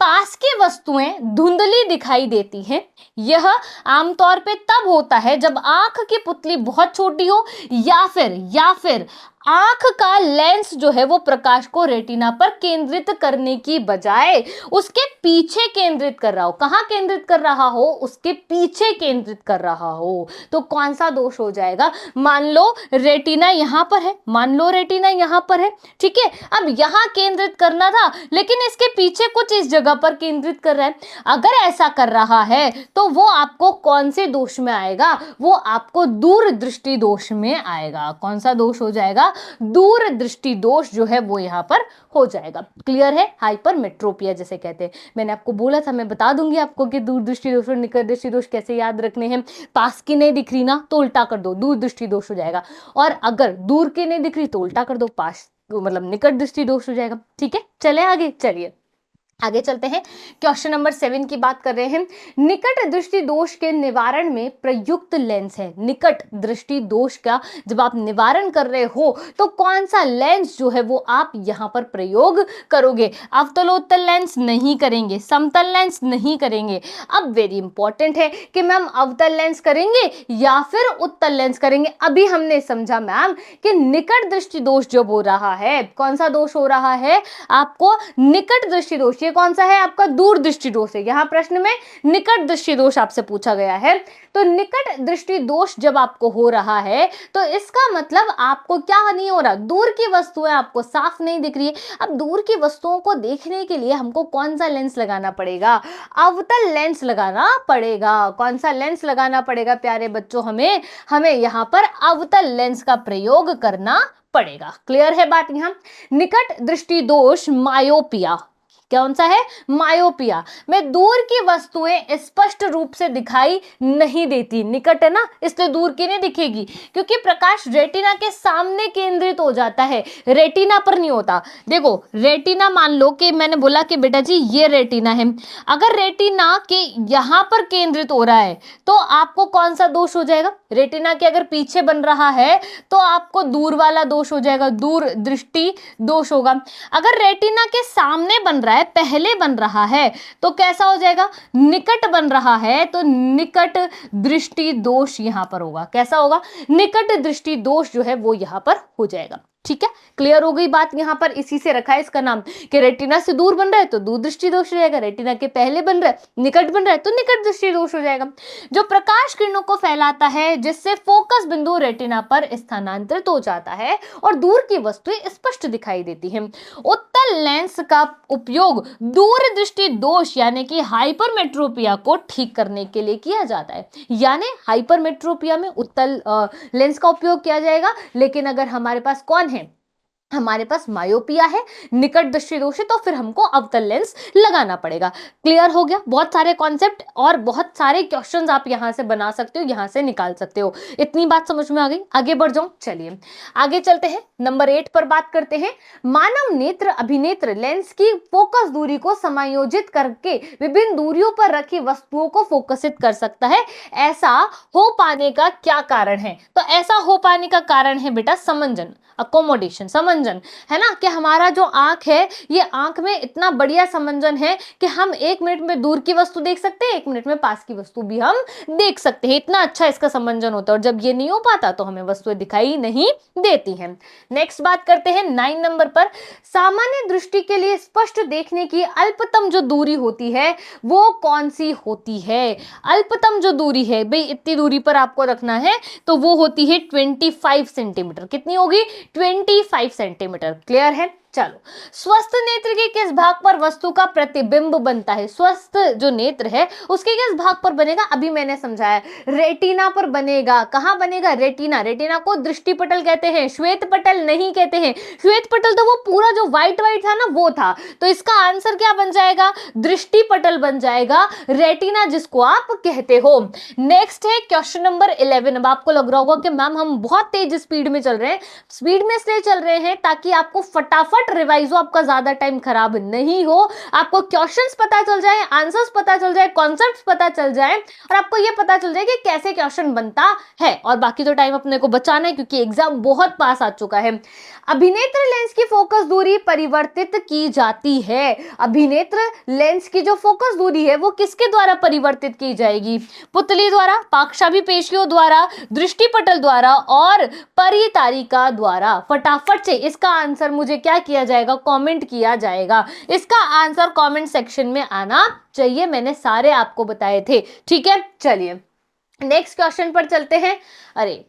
पास की वस्तुएं धुंधली दिखाई देती हैं। यह आमतौर पे तब होता है जब आंख की पुतली बहुत छोटी हो, या फिर आंख का लेंस जो है वो प्रकाश को रेटिना पर केंद्रित करने की बजाय उसके पीछे केंद्रित कर रहा हो। कहां केंद्रित कर रहा हो? उसके पीछे केंद्रित कर रहा हो। तो कौन सा दोष हो जाएगा? मान लो रेटिना यहां पर है, मान लो रेटिना यहां पर है, ठीक है। अब यहां केंद्रित करना था, लेकिन इसके पीछे कुछ इस जगह पर केंद्रित कर रहा है। अगर ऐसा कर रहा है तो वो आपको कौन से दोष में आएगा? वो आपको दूर दृष्टि दोष में आएगा। कौन सा दोष हो जाएगा? दूर दृष्टि दोष जो है वो यहां पर हो जाएगा। क्लियर है? हाइपरमेट्रोपिया जिसे कहते हैं। मैंने आपको बोला था, मैं बता दूंगी आपको कि दूर दृष्टि दोष और निकट दृष्टि दोष कैसे याद रखने हैं। पास की नहीं दिख रही ना, तो उल्टा कर दो, दूर दृष्टि दोष हो जाएगा। और अगर दूर की नहीं दिख रही तो उल्टा कर दो, पास मतलब निकट दृष्टि दोष हो जाएगा। ठीक है, चले आगे। चलिए आगे चलते हैं। क्वेश्चन नंबर 7 की बात कर रहे हैं। निकट दृष्टि दोष के निवारण में प्रयुक्त लेंस है। निकट दृष्टि दोष का जब आप निवारण कर रहे हो तो कौन सा लेंस जो है वो आप यहां पर प्रयोग करोगे? अवतलोत्तल लेंस नहीं करेंगे, समतल लेंस नहीं करेंगे। अब वेरी इंपॉर्टेंट है कि मैम अवतल लेंस करेंगे या फिर उत्तल लेंस करेंगे। अभी हमने समझा मैम कि निकट दृष्टि दोष जब हो रहा है, कौन सा दोष हो रहा है आपको? निकट दृष्टि दोष। ये कौन सा है आपका? दूर दृष्टि दोष है। यहां प्रश्न में निकट दृष्टि दोष आपसे पूछा गया है। तो निकट दृष्टि दोष जब आपको हो रहा है तो इसका मतलब आपको क्या नहीं हो रहा? दूर की वस्तुएं आपको साफ नहीं दिख रही है। अब दूर की वस्तुओं को देखने के लिए हमको कौन सा लेंस लगाना पड़ेगा? अवतल लेंस लगाना पड़ेगा। कौन सा लेंस लगाना पड़ेगा प्यारे बच्चों? हमें यहां पर अवतल लेंस का प्रयोग करना पड़ेगा। क्लियर है बात? यहां निकट दृष्टि दोष मायोपिया। कौन सा है? मायोपिया में दूर की वस्तुएं स्पष्ट रूप से दिखाई नहीं देती। निकट है ना, इसलिए दूर की नहीं दिखेगी, क्योंकि प्रकाश रेटिना के सामने केंद्रित हो जाता है, रेटिना पर नहीं होता। देखो रेटिना, मान लो कि मैंने बोला कि बेटा जी ये रेटिना है, अगर रेटिना के यहां पर केंद्रित हो रहा है तो आपको कौन सा दोष हो जाएगा? रेटिना के अगर पीछे बन रहा है तो आपको दूर वाला दोष हो जाएगा, दूर दृष्टि दोष होगा। अगर रेटिना के सामने बन रहा है, पहले बन रहा है, तो कैसा हो जाएगा? निकट बन रहा है, तो निकट दृष्टि दोष यहां पर होगा। कैसा होगा? निकट दृष्टि दोष जो है वो यहां पर हो जाएगा। ठीक है, क्लियर हो गई बात? यहां पर इसी से रखा है इसका नाम कि रेटिना से दूर बन रहा है तो दूर दृष्टि दोष हो जाएगा, रेटिना के पहले बन रहा है, निकट बन रहा है तो निकट दृष्टि दोष हो जाएगा। जो प्रकाश किरणों को फैलाता है जिससे फोकस बिंदु रेटिना पर स्थानांतरित हो जाता है और दूर की वस्तुएं स्पष्ट दिखाई देती हैं। उत्तल लेंस का उपयोग दूर दृष्टि दोष यानी कि हाइपरमेट्रोपिया को ठीक करने के लिए किया जाता है। यानी हाइपरमेट्रोपिया में उत्तल लेंस का उपयोग किया जाएगा, लेकिन अगर हमारे पास कौन है, हमारे पास मायोपिया है, निकट दृष्टि दोष है, तो फिर हमको अवतल लेंस लगाना पड़ेगा। क्लियर हो गया? बहुत सारे कॉन्सेप्ट और बहुत सारे क्वेश्चंस आप यहां से बना सकते हो, यहां से निकाल सकते हो। इतनी बात समझ में आ गई? आगे बढ़ जाऊं। चलिए आगे चलते हैं, नंबर 8 पर बात करते हैं। मानव नेत्र अभिनेत्र लेंस की फोकस दूरी को समायोजित करके विभिन्न दूरियों पर रखी वस्तुओं को फोकसित कर सकता है। ऐसा हो पाने का क्या कारण है? तो ऐसा हो पाने का कारण है बेटा समंजन, अकोमोडेशन, समंजन। समंजन, है ना, कि हमारा जो आंख है ये आंख में इतना बढ़िया समंजन है कि हम 1 मिनट में दूर की वस्तु देख सकते हैं, 1 मिनट में पास की वस्तु भी हम देख सकते हैं। इतना अच्छा इसका समंजन होता है और जब ये नहीं हो पाता तो हमें वस्तुएं दिखाई नहीं देती हैं। नेक्स्ट बात करते हैं 9 नंबर पर। सामान्य दृष्टि के लिए स्पष्ट देखने की अल्पतम जो दूरी होती है वो कौन सी होती है? अल्पतम जो दूरी है भाई, इतनी दूरी पर आपको रखना है, तो वो होती है 25 सेंटीमीटर। कितनी होगी? 25 सेंटीमीटर। क्लियर है? चलो, स्वस्थ नेत्र के किस भाग पर वस्तु का प्रतिबिंब बनता है? स्वस्थ जो नेत्र है उसके किस भाग पर बनेगा? अभी मैंने समझाया, रेटिना पर बनेगा। कहां बनेगा? रेटिना। रेटिना को दृष्टिपटल कहते हैं, श्वेत पटल नहीं कहते हैं। श्वेत पटल तो वो पूरा जो व्हाइट व्हाइट था ना वो था, तो इसका आंसर क्या बन जाएगा? दृष्टिपटल बन जाएगा, रेटिना जिसको आप कहते हो। नेक्स्ट है क्वेश्चन नंबर 11। अब आपको लग रहा होगा कि मैम हम बहुत तेज स्पीड में चल रहे हैं। स्पीड में इसलिए चल रहे हैं ताकि आपको फटाफट रिवाइज हो, आपका ज्यादा टाइम खराब नहीं हो, आपको क्वेश्चंस पता चल जाए, आंसर्स पता चल जाए, कॉन्सेप्ट्स पता चल जाए और आपको यह पता चल जाए कि कैसे क्वेश्चन बनता है। और बाकी तो टाइम अपने को बचाना है क्योंकि एग्जाम बहुत पास आ चुका है। अभिनेत्र लेंस की फोकस दूरी परिवर्तित की जाती है। अभिनेत्र लेंस की जो फोकस दूरी है वो किसके द्वारा परिवर्तित की जाएगी? पुतली द्वारा, पाकशाभिपेशियों द्वारा, दृष्टिपटल द्वारा और परितारिका द्वारा। फटाफट से इसका आंसर मुझे क्या किया जाएगा? कमेंट किया जाएगा। इसका आंसर कमेंट सेक्शन में आना चाहिए, मैंने सारे आपको बताए थे। ठीक है, चलिए नेक्स्ट क्वेश्चन पर चलते हैं। अरे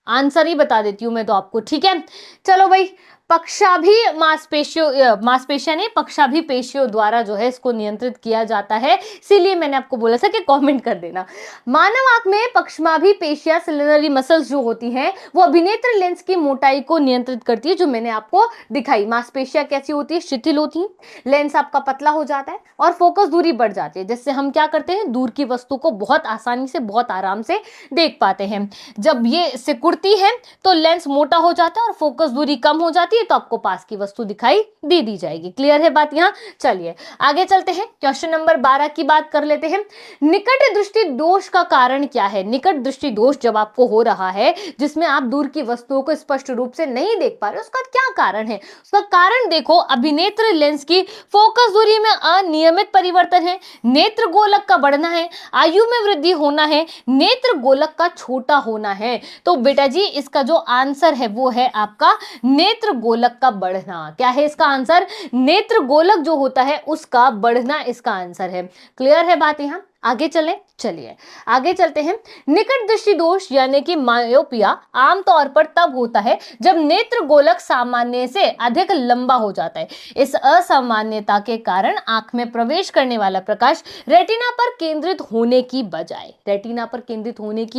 आंसर ही बता देती हूं मैं तो आपको। ठीक है, चलो भाई, मांसपेशियां नहीं, पक्षाभिपेशियों द्वारा जो है इसको नियंत्रित किया जाता है, इसीलिए मैंने आपको बोला था कि कमेंट कर देना। मानव आंख में पक्षाभिपेशियां सिलिंडरी मसल्स जो होती हैं वो अभिनेत्र लेंस की मोटाई को नियंत्रित करती है, जो मैंने आपको दिखाई। मांसपेशियां कैसी होती है? शिथिल होती है, लेंस आपका पतला हो जाता है और फोकस दूरी बढ़ जाती है, जिससे हम क्या करते हैं? दूर की वस्तु को बहुत आसानी से, बहुत आराम से देख पाते हैं। जब ये सिकुड़ती है तो लेंस मोटा हो जाता है और फोकस दूरी कम हो जाती है, तो आपको पास की वस्तु दिखाई दे दी जाएगी। क्लियर है बात यहां? चलिए आगे चलते हैं, क्वेश्चन नंबर 12 की बात कर लेते हैं। निकट दृष्टि दोष का कारण क्या है? निकट दृष्टि दोष जब आपको हो रहा है जिसमें आप दूर की वस्तुओं को स्पष्ट रूप से नहीं देख पा रहे, उसका क्या कारण है? उसका कारण देखो, अभिनेत्र लेंस की फोकस दूरी में अनियमित परिवर्तन है, नेत्र गोलक का बढ़ना है, आयु में वृद्धि होना है, नेत्र गोलक का छोटा होना है। तो बेटा जी इसका जो आंसर है वो है आपका नेत्र गोलक का बढ़ना। क्या है इसका आंसर? नेत्र गोलक जो होता है उसका बढ़ना इसका आंसर है। क्लियर है बात यहां? आगे चलें, चलिए आगे चलते हैं। निकट दृष्टि दोष यानी कि मायोपिया आमतौर पर तब होता है जब नेत्र गोलक सामान्य से अधिक लंबा हो जाता है। इस असामान्यता के कारण आंख में प्रवेश करने वाला प्रकाश रेटिना पर केंद्रित होने की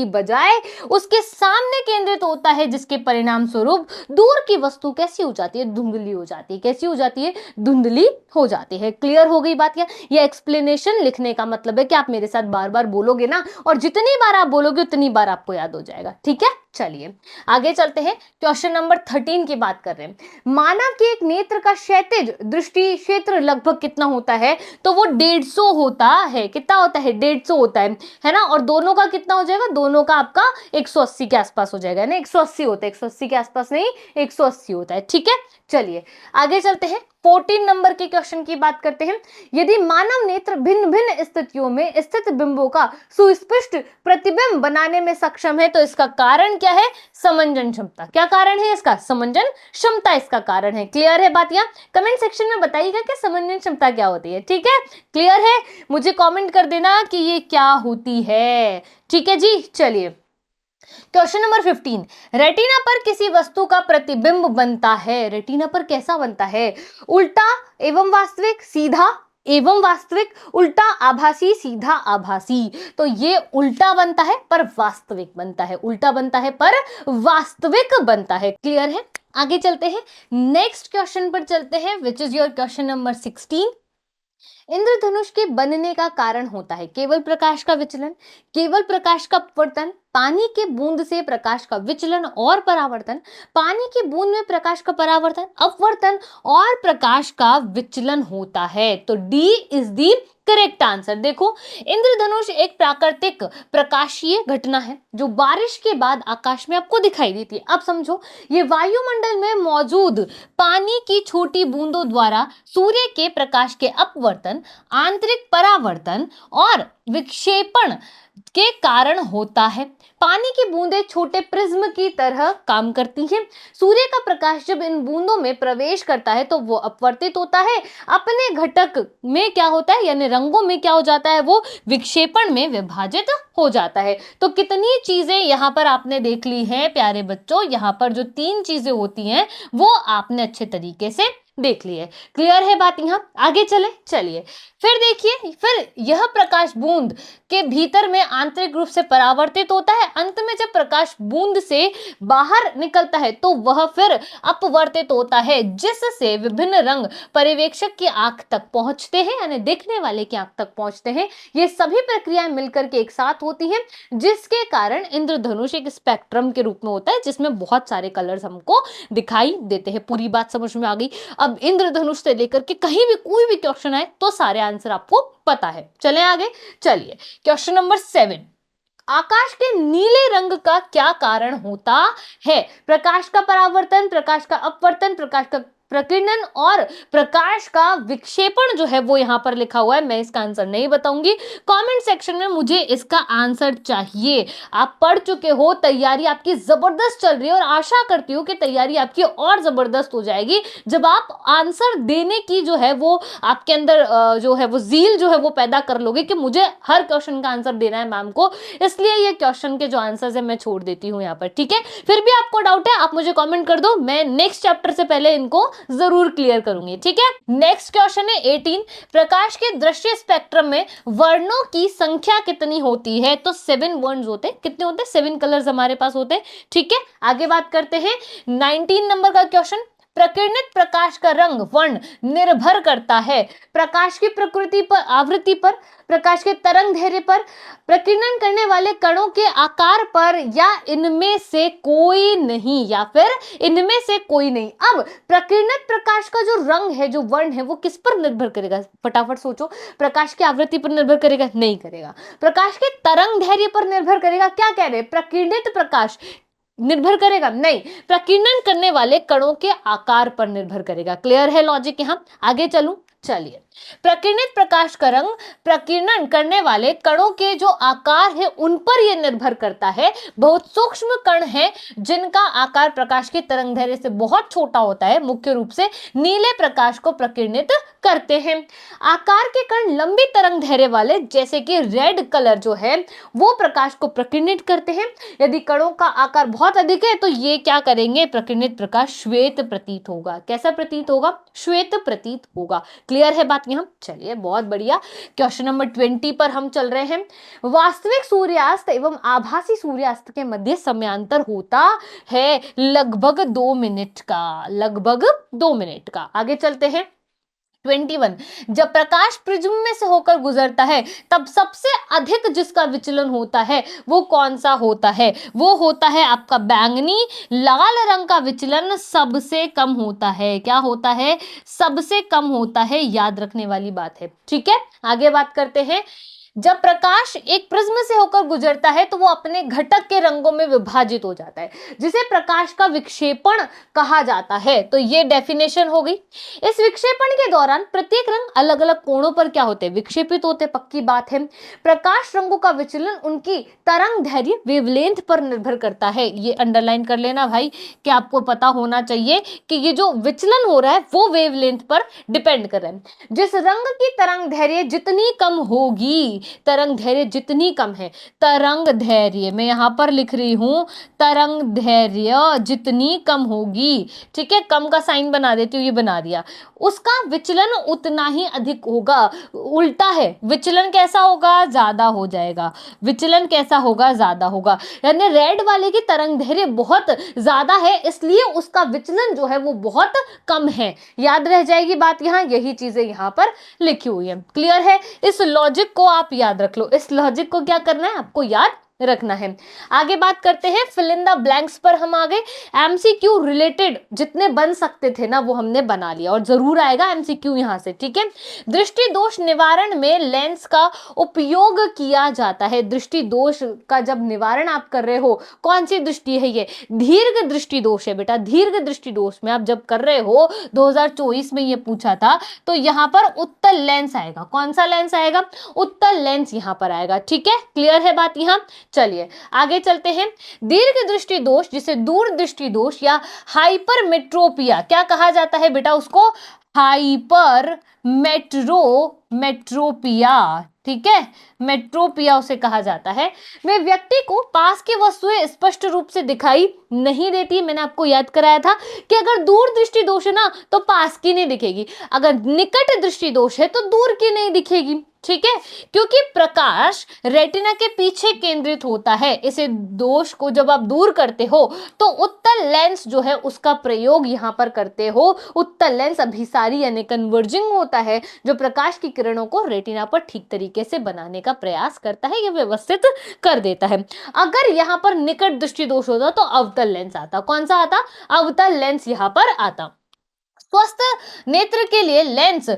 बजाय उसके सामने केंद्रित होता है, जिसके परिणाम स्वरूप दूर की वस्तु कैसी हो जाती है? धुंधली हो जाती है। कैसी हो जाती है? धुंधली हो जाती है। क्लियर हो गई बात? यह एक्सप्लेनेशन लिखने का मतलब है कि आप मेरे साथ बार बार बोलोगे ना, और जितनी बार आप बोलोगे उतनी बार आपको याद हो जाएगा। ठीक है, चलिए आगे चलते हैं, क्वेश्चन नंबर 13 की बात कर रहे हैं। मानव के एक नेत्र का क्षैतिज दृष्टि क्षेत्र लगभग कितना होता है? तो वो 150 होता है। कितना होता है? 150 होता है ना। और दोनों का कितना हो जाएगा? दोनों का आपका 180 के आसपास हो जाएगा ना। 180 होता है, 180 के आसपास नहीं, 180 होता है। ठीक है, चलिए आगे चलते हैं, 14 नंबर के क्वेश्चन की बात करते हैं। यदि मानव नेत्र भिन्न भिन्न स्थितियों में स्थित बिंबों का सुस्पष्ट प्रतिबिंब बनाने में सक्षम है, तो इसका कारण क्या है? समंजन क्षमता। क्या कारण है इसका? समंजन क्षमता इसका कारण है। क्लियर है बात? यहाँ कमेंट सेक्शन में बताइएगा कि समंजन क्षमता क्या होती है। ठीक है, क्लियर है? मुझे कॉमेंट कर देना कि ये क्या होती है। ठीक है जी, चलिए क्वेश्चन नंबर 15। रेटिना पर किसी वस्तु का प्रतिबिंब बनता है। रेटिना पर कैसा बनता है? उल्टा एवं वास्तविक, सीधा एवं वास्तविक, उल्टा आभासी, सीधा आभासी। तो ये उल्टा बनता है पर वास्तविक बनता है, उल्टा बनता है पर वास्तविक बनता है। क्लियर है? आगे चलते हैं, नेक्स्ट क्वेश्चन पर चलते हैं, which is your question number 16। इंद्रधनुष के बनने का कारण होता है केवल प्रकाश का विचलन, केवल प्रकाश का अपवर्तन, पानी के बूंद से प्रकाश का विचलन और परावर्तन, पानी की बूंद में प्रकाश का परावर्तन, अपवर्तन और प्रकाश का विचलन होता है। तो D is the correct answer. देखो, इंद्रधनुष एक प्राकृतिक प्रकाशीय घटना है जो बारिश के बाद आकाश में आपको दिखाई देती है। अब समझो, ये वायुमंडल में मौजूद पानी की छोटी बूंदों द्वारा सूर्य के प्रकाश के अपवर्तन, आंतरिक परावर्तन और विक्षेपण के कारण होता है। पानी की बूंदें छोटे प्रिज्म की तरह काम करती हैं। सूर्य का प्रकाश जब इन बूंदों में प्रवेश करता है तो वो अपवर्तित होता है, अपने घटक में क्या होता है, यानी रंगों में क्या हो जाता है, वो विक्षेपण में विभाजित हो जाता है। तो कितनी चीजें यहाँ पर आपने देख ली हैं प्यारे बच्चों। यहाँ पर जो 3 चीजें होती हैं वो आपने अच्छे तरीके से देख ली है। क्लियर है बात? यहाँ आगे चलिए फिर देखिए, फिर यह प्रकाश बूंद के भीतर में आंतरिक रूप से परावर्तित होता है। अंत में जब प्रकाश बूंद से बाहर निकलता है तो वह फिर अपवर्तित होता है, जिससे विभिन्न रंग पर्यवेक्षक की आंख तक पहुंचते हैं, यानी देखने वाले की आंख तक पहुंचते हैं। ये सभी प्रक्रियाएं मिलकर के एक साथ होती हैं, जिसके कारण इंद्रधनुष एक स्पेक्ट्रम के रूप में होता है जिसमें बहुत सारे कलर्स हमको दिखाई देते हैं। पूरी बात समझ में आ गई? अब इंद्रधनुष से लेकर के कहीं भी कोई भी क्वेश्चन आए तो सारे आंसर आपको पता है। चलें आगे, चलिए क्वेश्चन नंबर 7, आकाश के नीले रंग का क्या कारण होता है? प्रकाश का परावर्तन, प्रकाश का अपवर्तन, प्रकाश का प्रकीर्णन और प्रकाश का विक्षेपण जो है वो यहां पर लिखा हुआ है। मैं इसका आंसर नहीं बताऊंगी, कमेंट सेक्शन में मुझे इसका आंसर चाहिए। आप पढ़ चुके हो, तैयारी आपकी जबरदस्त चल रही है और आशा करती हूँ कि तैयारी आपकी और जबरदस्त हो जाएगी जब आप आंसर देने की जो है वो आपके अंदर जो है वो जील जो है वो पैदा कर लोगे कि मुझे हर क्वेश्चन का आंसर देना है मैम को, इसलिए ये क्वेश्चन के जो आंसर है मैं छोड़ देती हूँ यहाँ पर। ठीक है, फिर भी आपको डाउट है आप मुझे कमेंट कर दो, मैं नेक्स्ट चैप्टर से पहले इनको जरूर क्लियर करूंगी। ठीक है, नेक्स्ट क्वेश्चन है 18, प्रकाश के दृश्य स्पेक्ट्रम में वर्णों की संख्या कितनी होती है? तो 7 वर्णस होते हैं। कितने होते हैं? 7 कलर्स हमारे पास होते हैं। ठीक है, आगे बात करते हैं 19 नंबर का क्वेश्चन, प्रकीर्णित प्रकाश का रंग वर्ण निर्भर करता है प्रकाश की प्रकृति पर, आवृत्ति पर, प्रकाश के तरंग दैर्घ्य पर, प्रकीर्णन करने वाले कणों के आकार पर, या इनमें से कोई नहीं, या फिर इनमें से कोई नहीं। अब प्रकीर्णित प्रकाश का जो रंग है, जो वर्ण है, वो किस पर निर्भर करेगा? फटाफट सोचो। प्रकाश की आवृत्ति पर निर्भर करेगा? नहीं करेगा। प्रकाश के तरंग दैर्घ्य पर निर्भर करेगा? क्या कह रहे हैं? प्रकीर्णित प्रकाश निर्भर करेगा? नहीं, प्रकीर्णन करने वाले कणों के आकार पर निर्भर करेगा। क्लियर है लॉजिक? यहां आगे चलूं, चलिए। प्रकीर्णित प्रकाश का रंग प्रकीर्णन करने वाले कणों के जो आकार है उन पर यह निर्भर करता है। बहुत सूक्ष्म कण हैं जिनका आकार प्रकाश की तरंगदैर्घ्य से बहुत छोटा होता है, मुख्य रूप से नीले प्रकाश को प्रकीर्णित करते हैं। आकार के कण लंबी तरंगदैर्घ्य वाले, जैसे कि रेड कलर जो है वो प्रकाश को प्रकीर्णित करते हैं। यदि कणों का आकार बहुत अधिक है तो ये क्या करेंगे? प्रकीर्णित प्रकाश श्वेत प्रतीत होगा। कैसा प्रतीत होगा? श्वेत प्रतीत होगा। क्लियर है बात यहां? चलिए, बहुत बढ़िया। क्वेश्चन नंबर 20 पर हम चल रहे हैं। वास्तविक सूर्यास्त एवं आभासी सूर्यास्त के मध्य समयांतर होता है लगभग 2 मिनट का, लगभग 2 मिनट का। आगे चलते हैं 21, जब प्रकाश प्रिज्म में से होकर गुजरता है तब सबसे अधिक जिसका विचलन होता है वो कौन सा होता है? वो होता है आपका बैंगनी। लाल रंग का विचलन सबसे कम होता है। क्या होता है? सबसे कम होता है, याद रखने वाली बात है। ठीक है, आगे बात करते हैं। जब प्रकाश एक प्रिज्म से होकर गुजरता है तो वो अपने घटक के रंगों में विभाजित हो जाता है, जिसे प्रकाश का विक्षेपण कहा जाता है। तो ये डेफिनेशन हो गई। इस विक्षेपण के दौरान प्रत्येक रंग अलग अलग कोणों पर क्या होते हैं? विक्षेपित होते हैं, पक्की बात है। प्रकाश रंगों का विचलन उनकी तरंग दैर्घ्य वेवलेंथ पर निर्भर करता है। ये अंडरलाइन कर लेना भाई कि आपको पता होना चाहिए कि ये जो विचलन हो रहा है वो वेवलेंथ पर डिपेंड कर रहा है। जिस रंग की तरंग दैर्घ्य जितनी कम होगी, तरंग दैर्घ्य जितनी कम है, तरंग दैर्घ्य मैं यहां पर लिख रही हूं, तरंग दैर्घ्य जितनी कम होगी, ठीक है, कम का साइन बना देती हूँ, ये बना दिया, उसका विचलन उतना ही अधिक होगा। उल्टा है, विचलन कैसा होगा? ज्यादा हो जाएगा। विचलन कैसा होगा? ज्यादा होगा। यानी रेड वाले की तरंग दैर्घ्य बहुत ज्यादा है, इसलिए उसका विचलन जो है वो बहुत कम है। याद रह जाएगी बात यहाँ, यही चीजें यहाँ पर लिखी हुई है। क्लियर है? इस लॉजिक को आप याद रख लो। इस लॉजिक को क्या करना है? आपको याद रखना है। आगे बात करते हैं, फिल इन द ब्लैंक्स पर हम आ गए। एमसीक्यू रिलेटेड जितने बन सकते थे ना वो हमने बना लिया, और जरूर आएगा एमसीक्यू यहां से, ठीक है। दृष्टि दोष निवारण में लेंस का उपयोग किया जाता है। दृष्टि दोष का जब निवारण आप कर रहे हो, कौन सी दृष्टि है ये, दीर्घ दृष्टि दोष है बेटा। दीर्घ दृष्टि दोष में आप जब कर रहे हो, 2024 में ये पूछा था, तो यहां पर उत्तल लेंस आएगा। कौन सा लेंस आएगा, उत्तल लेंस यहां पर आएगा, ठीक है। क्लियर है बात यहां, चलिए आगे चलते हैं। दीर्घ दृष्टि दोष जिसे दूर दृष्टि दोष या हाइपरमेट्रोपिया क्या कहा जाता है बेटा, उसको हाइपर मेट्रोपिया, ठीक है, मेट्रोपिया उसे कहा जाता है। में व्यक्ति को पास की वस्तुएं स्पष्ट रूप से दिखाई नहीं देती। मैंने आपको याद कराया था कि अगर दूर दृष्टि दोष है ना तो पास की नहीं दिखेगी, अगर निकट दृष्टि दोष है तो दूर की नहीं दिखेगी, ठीक है, क्योंकि प्रकाश रेटिना के पीछे केंद्रित होता है। इसे दोष को जब आप दूर करते हो तो उत्तल लेंस जो है उसका प्रयोग यहां पर करते हो। उत्तल लेंस अभिसारी यानी कन्वर्जिंग होता है, जो प्रकाश की किरणों को रेटिना पर ठीक तरीके से बनाने का प्रयास करता है या व्यवस्थित कर देता है। अगर यहां पर निकट दृष्टि दोष होता तो अवतल लेंस आता। कौन सा आता, अवतल लेंस यहां पर आता। स्वस्थ नेत्र के लिए लेंस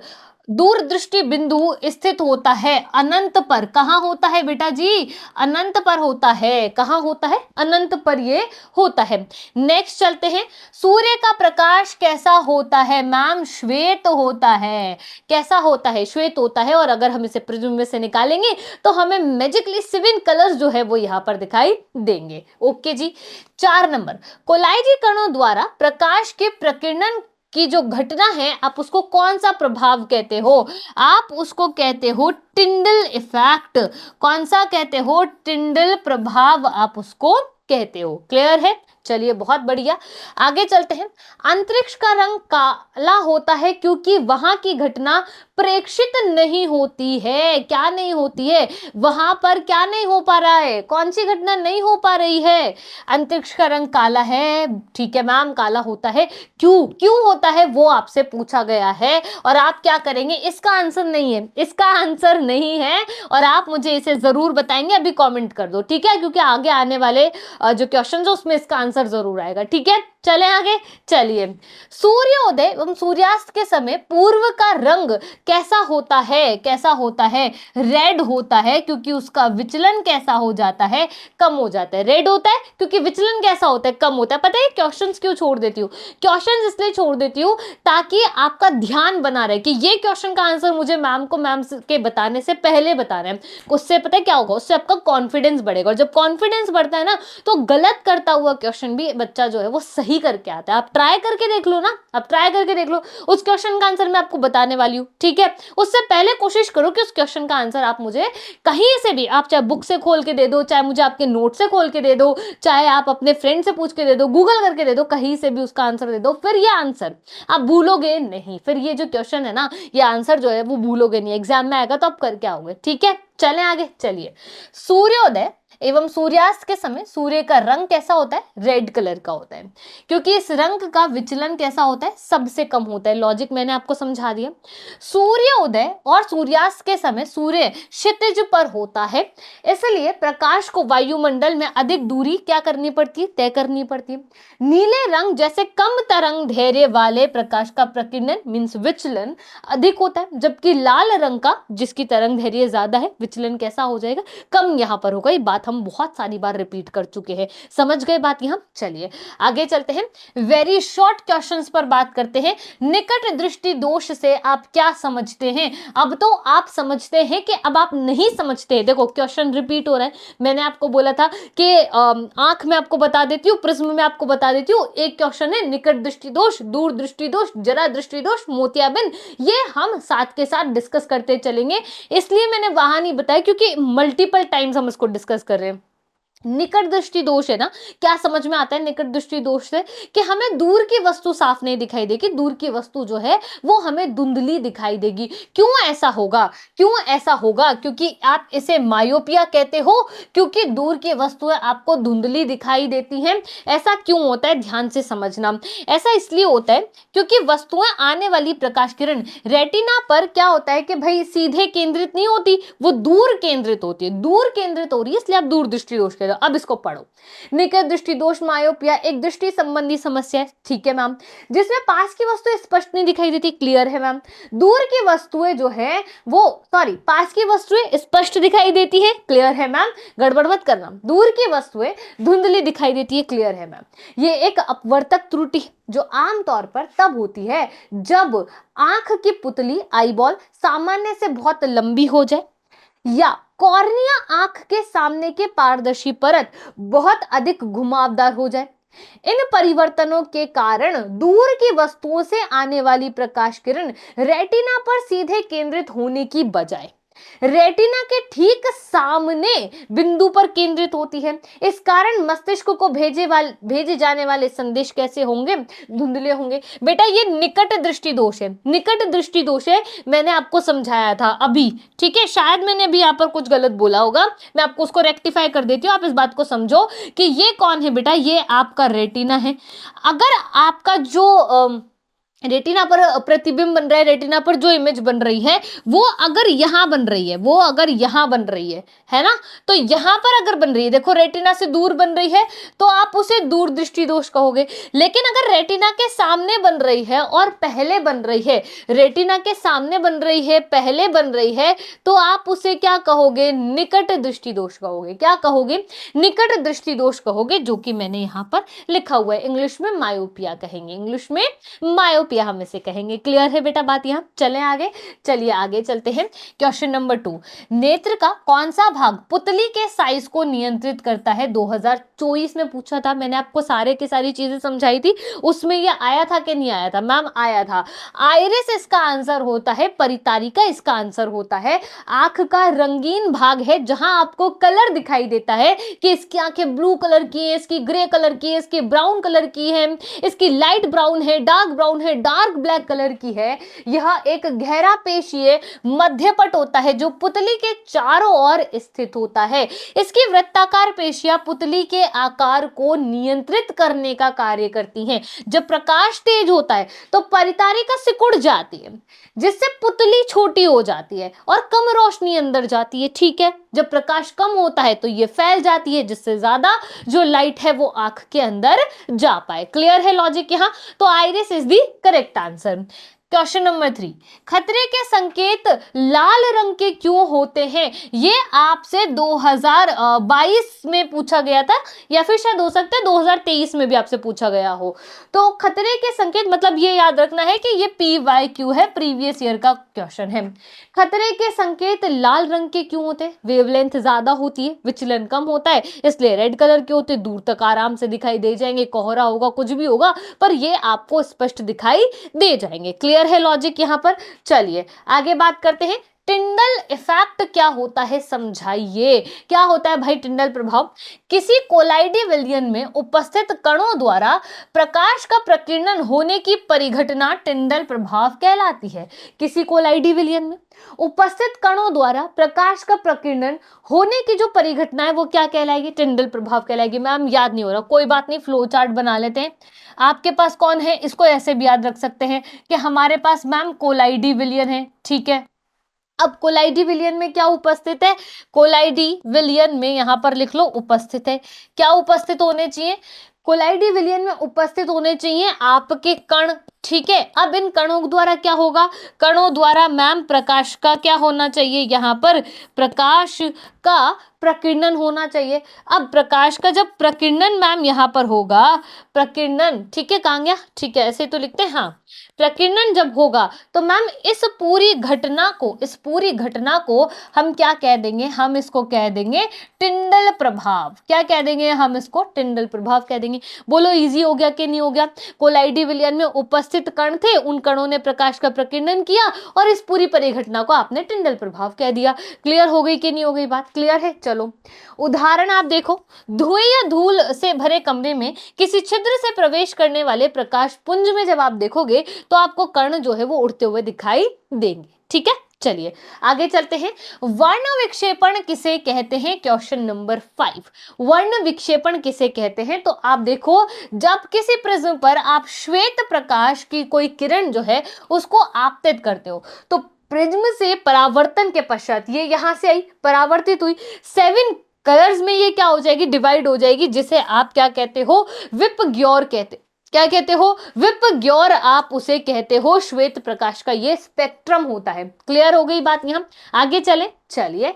दूर दृष्टि बिंदु स्थित होता है अनंत पर। कहां होता है बेटा जी, अनंत पर होता है। कहां होता है, अनंत पर ये होता है। नेक्स्ट चलते हैं, सूर्य का प्रकाश कैसा होता है मैम, श्वेत होता है। कैसा होता है, श्वेत होता है। और अगर हम इसे प्रिज्म में से निकालेंगे तो हमें मैजिकली 7 कलर्स जो है वो यहां पर दिखाई देंगे। ओके जी। 4 नंबर, कोलाइजी कणों द्वारा प्रकाश के प्रकीर्णन की जो घटना है आप उसको कौन सा प्रभाव कहते हो, आप उसको कहते हो टिंडल इफेक्ट। कौन सा कहते हो, टिंडल प्रभाव आप उसको कहते हो। क्लियर है, चलिए बहुत बढ़िया। आगे चलते हैं, अंतरिक्ष का रंग काला होता है क्योंकि वहां की घटना प्रेक्षित नहीं होती है। क्या नहीं होती है, वहां पर क्या नहीं हो पा रहा है, कौन सी घटना नहीं हो पा रही है, अंतरिक्ष का रंग काला है, ठीक है मैम काला होता है। क्यों क्यों होता है वो आपसे पूछा गया है, और आप क्या करेंगे, इसका आंसर नहीं है, इसका आंसर नहीं है, और आप मुझे इसे जरूर बताएंगे, अभी कमेंट कर दो, ठीक है, क्योंकि आगे आने वाले जो क्वेश्चन है उसमें इसका आंसर जरूर आएगा, ठीक है। चले आगे, चलिए। सूर्योदय एवं सूर्यास्त के समय पूर्व का रंग कैसा होता है, कैसा होता है, रेड होता है, क्योंकि उसका विचलन कैसा हो जाता है, कम हो जाता है। रेड होता है क्योंकि विचलन कैसा होता है, कम होता है। पता है क्वेश्चंस क्यों छोड़ देती हूँ, क्वेश्चंस इसलिए छोड़ देती हूँ ताकि आपका ध्यान बना रहे कि ये क्वेश्चन का आंसर मुझे मैम के बताने से पहले बताना है। उससे पता है क्या होगा, उससे आपका कॉन्फिडेंस बढ़ेगा, और जब कॉन्फिडेंस बढ़ता है ना तो गलत करता हुआ क्वेश्चन भी बच्चा जो है वो सही करके आता है। आप ट्राई करके देख लो ना, आप ट्राई करके देख लो, उस क्वेश्चन का आंसर मैं आपको बताने वाली हूँ, ठीक है। उससे पहले कोशिश करो कि उस क्वेश्चन का आंसर आप मुझे कहीं से भी, आप चाहे बुक से खोल के दे दो, चाहे मुझे आपके नोट से खोल के दे दो, चाहे आप अपने फ्रेंड से पूछ के दे दो, गूगल करके दे दो, कहीं से भी उसका आंसर दे दो। फिर ये आंसर आप भूलोगे नहीं, फिर ये जो क्वेश्चन है ना, ये आंसर जो है वो भूलोगे नहीं, एग्जाम में आएगा तो आप करके आओगे, ठीक है। चलें आगे, चलिए। सूर्योदय एवं सूर्यास्त के समय सूर्य का रंग कैसा होता है, रेड कलर का होता है, क्योंकि इस रंग का विचलन कैसा होता है, सबसे कम होता है। लॉजिक मैंने आपको समझा दिया। सूर्योदय और सूर्यास्त के समय सूर्य क्षितिज पर होता है, इसलिए प्रकाश को वायुमंडल में अधिक दूरी क्या करनी पड़ती है, तय करनी पड़ती है। नीले रंग जैसे कम तरंग धैर्य वाले प्रकाश का प्रकीर्णन मींस विचलन अधिक होता है, जबकि लाल रंग का जिसकी तरंग धैर्य ज्यादा है, विचलन कैसा हो जाएगा, कम यहां पर होगा। ये बात हम बहुत सारी बार रिपीट कर चुके हैं, समझ गए बात यहां। चलिए आगे चलते हैं, वेरी शॉर्ट क्वेश्चंस पर बात करते हैं। निकट दृष्टि दोष से आप क्या समझते हैं, अब तो आप समझते हैं कि अब आप नहीं समझते हैं। देखो क्वेश्चन रिपीट हो रहा है, मैंने आपको बोला था कि आंख में आपको बता देती हूँ, प्रिज्म में आपको बता देती हूँ। एक क्वेश्चन है निकट दृष्टि दोष, दूर दृष्टि दोष, जरा दृष्टि दोष, मोतियाबिंद, ये हम साथ के साथ डिस्कस करते चलेंगे। इसलिए मैंने वहां नहीं बताया क्योंकि मल्टीपल टाइम्स हम इसको डिस्कस कर रहे हैं। निकट दृष्टि दोष है ना, क्या समझ में आता है निकट दृष्टि दोष से? कि हमें दूर की वस्तु साफ नहीं दिखाई देगी, दूर की वस्तु जो है वो हमें धुंधली दिखाई देगी। क्यों ऐसा होगा? क्यों ऐसा होगा? क्योंकि आप इसे मायोपिया कहते हो, क्योंकि दूर की वस्तुएं आपको धुंधली दिखाई देती हैं। ऐसा क्यों होता है, ध्यान से समझना। ऐसा इसलिए होता है क्योंकि वस्तुएं आने वाली प्रकाश किरण रेटिना पर क्या होता है कि भाई सीधे केंद्रित नहीं होती, वो दूर केंद्रित होती है, दूर केंद्रित हो रही है, इसलिए आप दूर दृष्टि दोष कहते हो। अब इसको पढ़ो। निकट दृष्टि दोष मायोपिया एक दृष्टि संबंधी समस्या है, ठीक है मैम, जिसमें पास की वस्तुएं स्पष्ट नहीं दिखाई देती, क्लियर है मैम। दूर की वस्तुएं जो है वो पास की वस्तुएं स्पष्ट दिखाई देती है, क्लियर है मैम, गड़बड़ मत करना। दूर की वस्तुएं धुंधली दिखाई देती है, क्लियर है मैम। ये एक अपवर्तक त्रुटि जो आमतौर पर तब होती है जब आंख की पुतली आईबॉल सामान्य से बहुत लंबी हो जाए, या कॉर्निया आंख के सामने के पारदर्शी परत बहुत अधिक घुमावदार हो जाए। इन परिवर्तनों के कारण दूर की वस्तुओं से आने वाली प्रकाश किरण रेटिना पर सीधे केंद्रित होने की बजाय रेटिना के ठीक सामने बिंदु पर केंद्रित होती है। इस कारण मस्तिष्क को भेजे जाने वाले संदेश कैसे होंगे? धुंधले होंगे। बेटा ये निकट दृष्टि दोष है, निकट दृष्टि दोष है, मैंने आपको समझाया था अभी, ठीक है। शायद मैंने अभी यहाँ पर कुछ गलत बोला होगा, मैं आपको उसको रेक्टिफाई कर देती हूँ। आप इस बात को समझो कि ये कौन है बेटा, ये आपका रेटिना है। अगर आपका जो रेटिना पर प्रतिबिंब बन रहा है, रेटिना पर जो इमेज बन रही है वो अगर यहां बन रही है, वो अगर यहां बन रही है ना, तो यहां पर अगर बन रही है, देखो रेटिना से दूर बन रही है तो आप उसे दूर दृष्टि दोष कहोगे। लेकिन अगर रेटिना के सामने बन रही है और पहले बन रही है, रेटिना के सामने बन रही है, पहले बन रही है, तो आप उसे क्या कहोगे? निकट दृष्टि दोष कहोगे। क्या कहोगे? निकट दृष्टि दोष कहोगे, जो कि मैंने यहां पर लिखा हुआ है। इंग्लिश में मायोपिया कहेंगे, इंग्लिश में मायोपिया हम इसे कहेंगे। क्लियर है बेटा बात? यहां चलें आगे, चलिए आगे चलते हैं। क्वेश्चन नंबर 2, नेत्र का कौन सा भाग पुतली के साइज को नियंत्रित करता है? 2024 में पूछा था, मैंने आपको सारे की सारी चीजें समझाई थी, उसमें ये आया था कि नहीं आया था? मैम आया था। आइरिस इसका आंसर होता है, परितारिका इसका आंसर होता है। आंख का रंगीन भाग है जहां आपको कलर दिखाई देता है कि इसकी आंखें ब्लू कलर की है, इसकी ग्रे कलर की है, इसकी ब्राउन कलर की है, इसकी लाइट ब्राउन है, डार्क ब्राउन है, डार्क ब्लैक कलर की है। यह एक गहरा पेशीय मध्यपट होता है जो पुतली के चारों ओर स्थित होता है। इसकी वृत्ताकार पेशियां पुतली के आकार को नियंत्रित करने का कार्य करती हैं। जब प्रकाश तेज होता है तो परितारिका सिकुड़ जाती है, जिससे पुतली छोटी हो जाती है और कम रोशनी अंदर जाती है, ठीक है। जब प्रकाश कम होता है तो ये फैल जाती है, जिससे ज्यादा जो लाइट है वो आंख के अंदर जा पाए। क्लियर है लॉजिक यहाँ? तो iris is the correct answer. Question number 3, खतरे के संकेत लाल रंग के क्यों होते हैं? ये आपसे 2022 में पूछा गया था, या फिर शायद हो सकता है 2023 में भी आपसे पूछा गया हो। तो खतरे के संकेत मतलब ये याद रखना है कि ये PYQ है, प्रीवियस ईयर का क्वेश्चन है। खतरे के संकेत लाल रंग के क्यों होते हैं? वेवलेंथ ज्यादा होती है, विचलन कम होता है, इसलिए रेड कलर के होते, दूर तक आराम से दिखाई दे जाएंगे, कोहरा होगा, कुछ भी होगा, पर ये आपको स्पष्ट दिखाई दे जाएंगे। क्लियर है लॉजिक यहां पर? चलिए आगे बात करते हैं। टिंडल इफेक्ट क्या होता है, समझाइए। क्या होता है भाई टिंडल प्रभाव? किसी कोलाइडी विलयन में उपस्थित कणों द्वारा प्रकाश का प्रकीर्णन होने की परिघटना टिंडल प्रभाव कहलाती है। किसी कोलाइडी विलयन में उपस्थित कणों द्वारा प्रकाश का प्रकीर्णन होने की जो परिघटना है वो क्या कहलाएगी? टिंडल प्रभाव कहलाएगी। मैम याद नहीं हो रहा, कोई बात नहीं, फ्लो चार्ट बना लेते हैं। आपके पास कौन है, इसको ऐसे भी याद रख सकते हैं कि हमारे पास मैम कोलाइडी विलयन है, ठीक है। अब कोलाइडी विलयन में क्या उपस्थित है? कोलाइडी विलयन में यहां पर लिख लो उपस्थित है। क्या उपस्थित होने चाहिए? कोलाइडी विलयन में उपस्थित होने चाहिए आपके कण, ठीक है। अब इन कणों द्वारा क्या होगा? कणों द्वारा मैम प्रकाश का क्या होना चाहिए? यहाँ पर प्रकाश का प्रकीर्णन होना चाहिए। अब प्रकाश का जब प्रकीर्णन मैम यहाँ पर होगा, प्रकीर्णन, ठीक है, कहाँ गया? ठीक है, ऐसे तो लिखते हैं, हाँ। प्रकीर्णन जब होगा तो मैम इस पूरी घटना को हम क्या कह देंगे? हम इसको कह देंगे टिंडल प्रभाव। क्या कह देंगे? हम इसको टिंडल प्रभाव कह देंगे। बोलो इजी हो गया कि नहीं हो गया? कोलाइडी विलयन में उपस्थित उपस्थित कण थे उन कणों ने प्रकाश का प्रकीर्णन किया और इस पूरी परिघटना को आपने टिंडल प्रभाव कह दिया। क्लियर हो गई कि नहीं हो गई बात? क्लियर है? चलो उदाहरण आप देखो, धुएं या धूल से भरे कमरे में किसी छिद्र से प्रवेश करने वाले प्रकाश पुंज में जब आप देखोगे तो आपको कण जो है वो उड़ते हुए दिखाई देंगे। ठीक है, चलिए आगे चलते हैं। वर्ण विक्षेपण किसे कहते हैं? क्वेश्चन नंबर 5, वर्ण विक्षेपण किसे कहते हैं? तो आप देखो, जब किसी प्रिज्म पर आप श्वेत प्रकाश की कोई किरण जो है उसको आपतित करते हो तो प्रिज्म से परावर्तन के पश्चात ये यहां से आई, परावर्तित हुई, 7 कलर्स में ये क्या हो जाएगी? डिवाइड हो जाएगी, जिसे आप क्या कहते हो? विपग्योर कहते। क्या कहते हो? विपग्योर आप उसे कहते हो। श्वेत प्रकाश का ये स्पेक्ट्रम होता है। क्लियर हो गई बात? यहां आगे चले, चलिए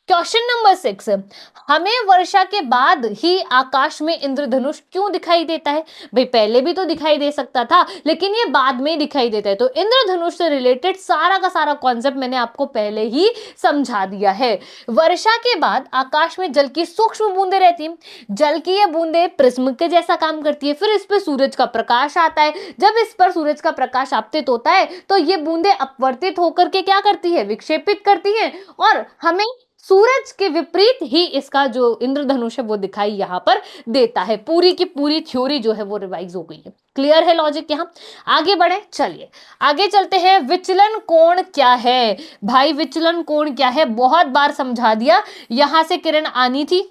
क्वेश्चन नंबर 6, हमें वर्षा के बाद ही आकाश में इंद्रधनुष क्यों दिखाई देता है? भाई पहले भी तो दिखाई दे सकता था, लेकिन ये बाद में दिखाई देता है। तो इंद्रधनुष से रिलेटेड सारा का सारा कॉन्सेप्ट मैंने आपको पहले ही समझा दिया है। वर्षा के बाद आकाश में जल की सूक्ष्म बूंदें रहती हैं। जल की ये बूंदें प्रिज्म के जैसा काम करती है, फिर इस पर सूरज का प्रकाश आता है। जब इस पर सूरज का प्रकाश आपतित होता है तो ये बूंदें अपवर्तित होकर के क्या करती है? विक्षेपित करती हैं और हमें सूरज के विपरीत ही इसका जो इंद्रधनुष है वो दिखाई यहां पर देता है। पूरी की पूरी थ्योरी जो है वो रिवाइज हो गई है। क्लियर है लॉजिक? यहां आगे बढ़े, चलिए आगे चलते हैं। विचलन कोण क्या है? भाई विचलन कोण क्या है? बहुत बार समझा दिया। यहां से किरण आनी थी,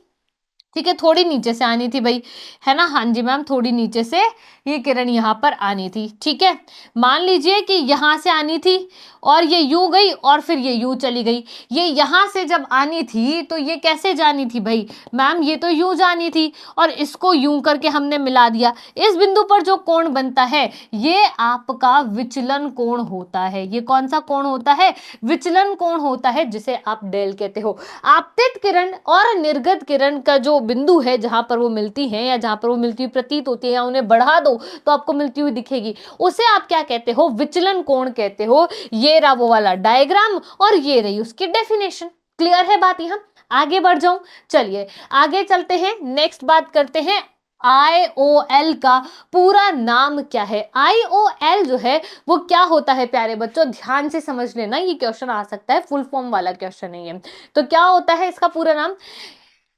ठीक है, थोड़ी नीचे से आनी थी भाई, है ना? हाँ जी मैम, थोड़ी नीचे से ये किरण यहाँ पर आनी थी। ठीक है, मान लीजिए कि यहाँ से आनी थी और ये यूं गई और फिर ये यूं चली गई। ये यहाँ से जब आनी थी तो ये कैसे जानी थी भाई? मैम ये तो यूं जानी थी और इसको यूं करके हमने मिला दिया। इस बिंदु पर जो कोण बनता है ये आपका विचलन कोण होता है। ये कौन सा कोण होता है? विचलन कोण होता है, जिसे आप डेल कहते हो। आपतित किरण और निर्गत किरण का जो बिंदु है जहां पर वो मिलती है या जहां पर वो मिलती हुई प्रतीत होती है या उन्हें बढ़ा दो तो आपको मिलती हुई दिखेगी, उसे आप क्या कहते हो? विचलन कोण कहते हो। ये रहा वो वाला डायग्राम और ये रही उसकी डेफिनेशन। क्लियर है बात? यहां आगे बढ़ जाऊं, चलिए आगे चलते हैं। नेक्स्ट बात करते हैं, IOL का पूरा नाम क्या है? IOL जो है वो क्या होता है प्यारे बच्चों? ध्यान से समझ लेना, ये क्वेश्चन आ सकता है, फुल फॉर्म वाला क्वेश्चन नहीं है। तो क्या होता है इसका पूरा नाम?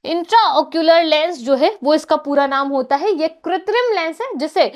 इंट्राओक्यूलर लेंस जो है वो इसका पूरा नाम होता है। ये कृत्रिम लेंस है जिसे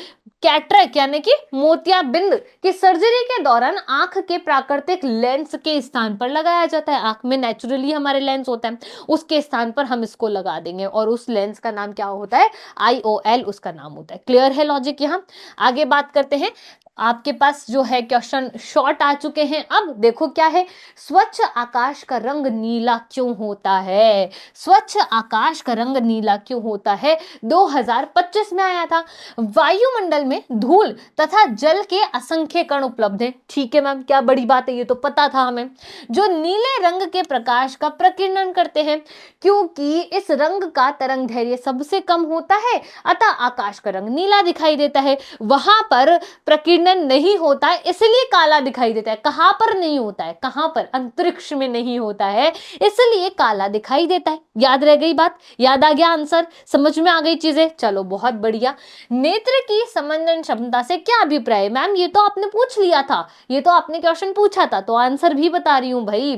कैटरेक्ट यानी कि मोतियाबिंद की सर्जरी के दौरान आंख के प्राकृतिक लेंस के स्थान पर लगाया जाता है। आंख में नेचुरली हमारे लेंस होता है, उसके स्थान पर हम इसको लगा देंगे और उस लेंस का नाम क्या होता है? IOL उसका नाम होता है। क्लियर है लॉजिक? यहां आगे बात करते हैं। आपके पास जो है क्वेश्चन शॉर्ट आ चुके हैं। अब देखो क्या है, स्वच्छ आकाश का रंग नीला क्यों होता है? स्वच्छ आकाश का रंग नीला क्यों होता है? 2025 में आया था। वायुमंडल में धूल तथा जल के असंख्य कण उपलब्ध हैं। ठीक है मैम, क्या बड़ी बात है, ये तो पता था हमें। जो नीले रंग के प्रकाश का प्रकीर्णन करते हैं, क्योंकि इस रंग का तरंग दैर्घ्य सबसे कम होता है, अतः आकाश का रंग नीला दिखाई देता है। वहां पर प्रकीर्णन नहीं होता है, इसलिए काला दिखाई देता है। कहां पर नहीं होता है? कहां पर? अंतरिक्ष में नहीं होता है, इसलिए काला दिखाई देता है। याद रह गई बात? याद आ गया आंसर? समझ में आ गई चीजें? चलो बहुत बढ़िया। नेत्र की समंजन क्षमता से क्या अभिप्राय है? मैम ये तो आपने पूछ लिया था, ये तो आपने क्वेश्चन पूछा था, तो आंसर भी बता रही हूं भाई।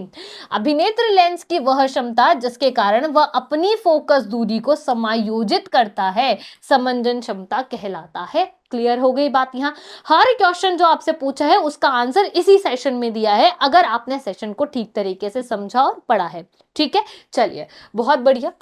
अभिनेत्र लेंस की वह क्षमता जिसके कारण वह अपनी फोकस दूरी को समायोजित करता है, समंजन क्षमता कहलाता है। क्लियर हो गई बात? यहां हर क्वेश्चन जो आपसे पूछा है उसका आंसर इसी सेशन में दिया है, अगर आपने सेशन को ठीक तरीके से समझा और पढ़ा है। ठीक है, चलिए बहुत बढ़िया।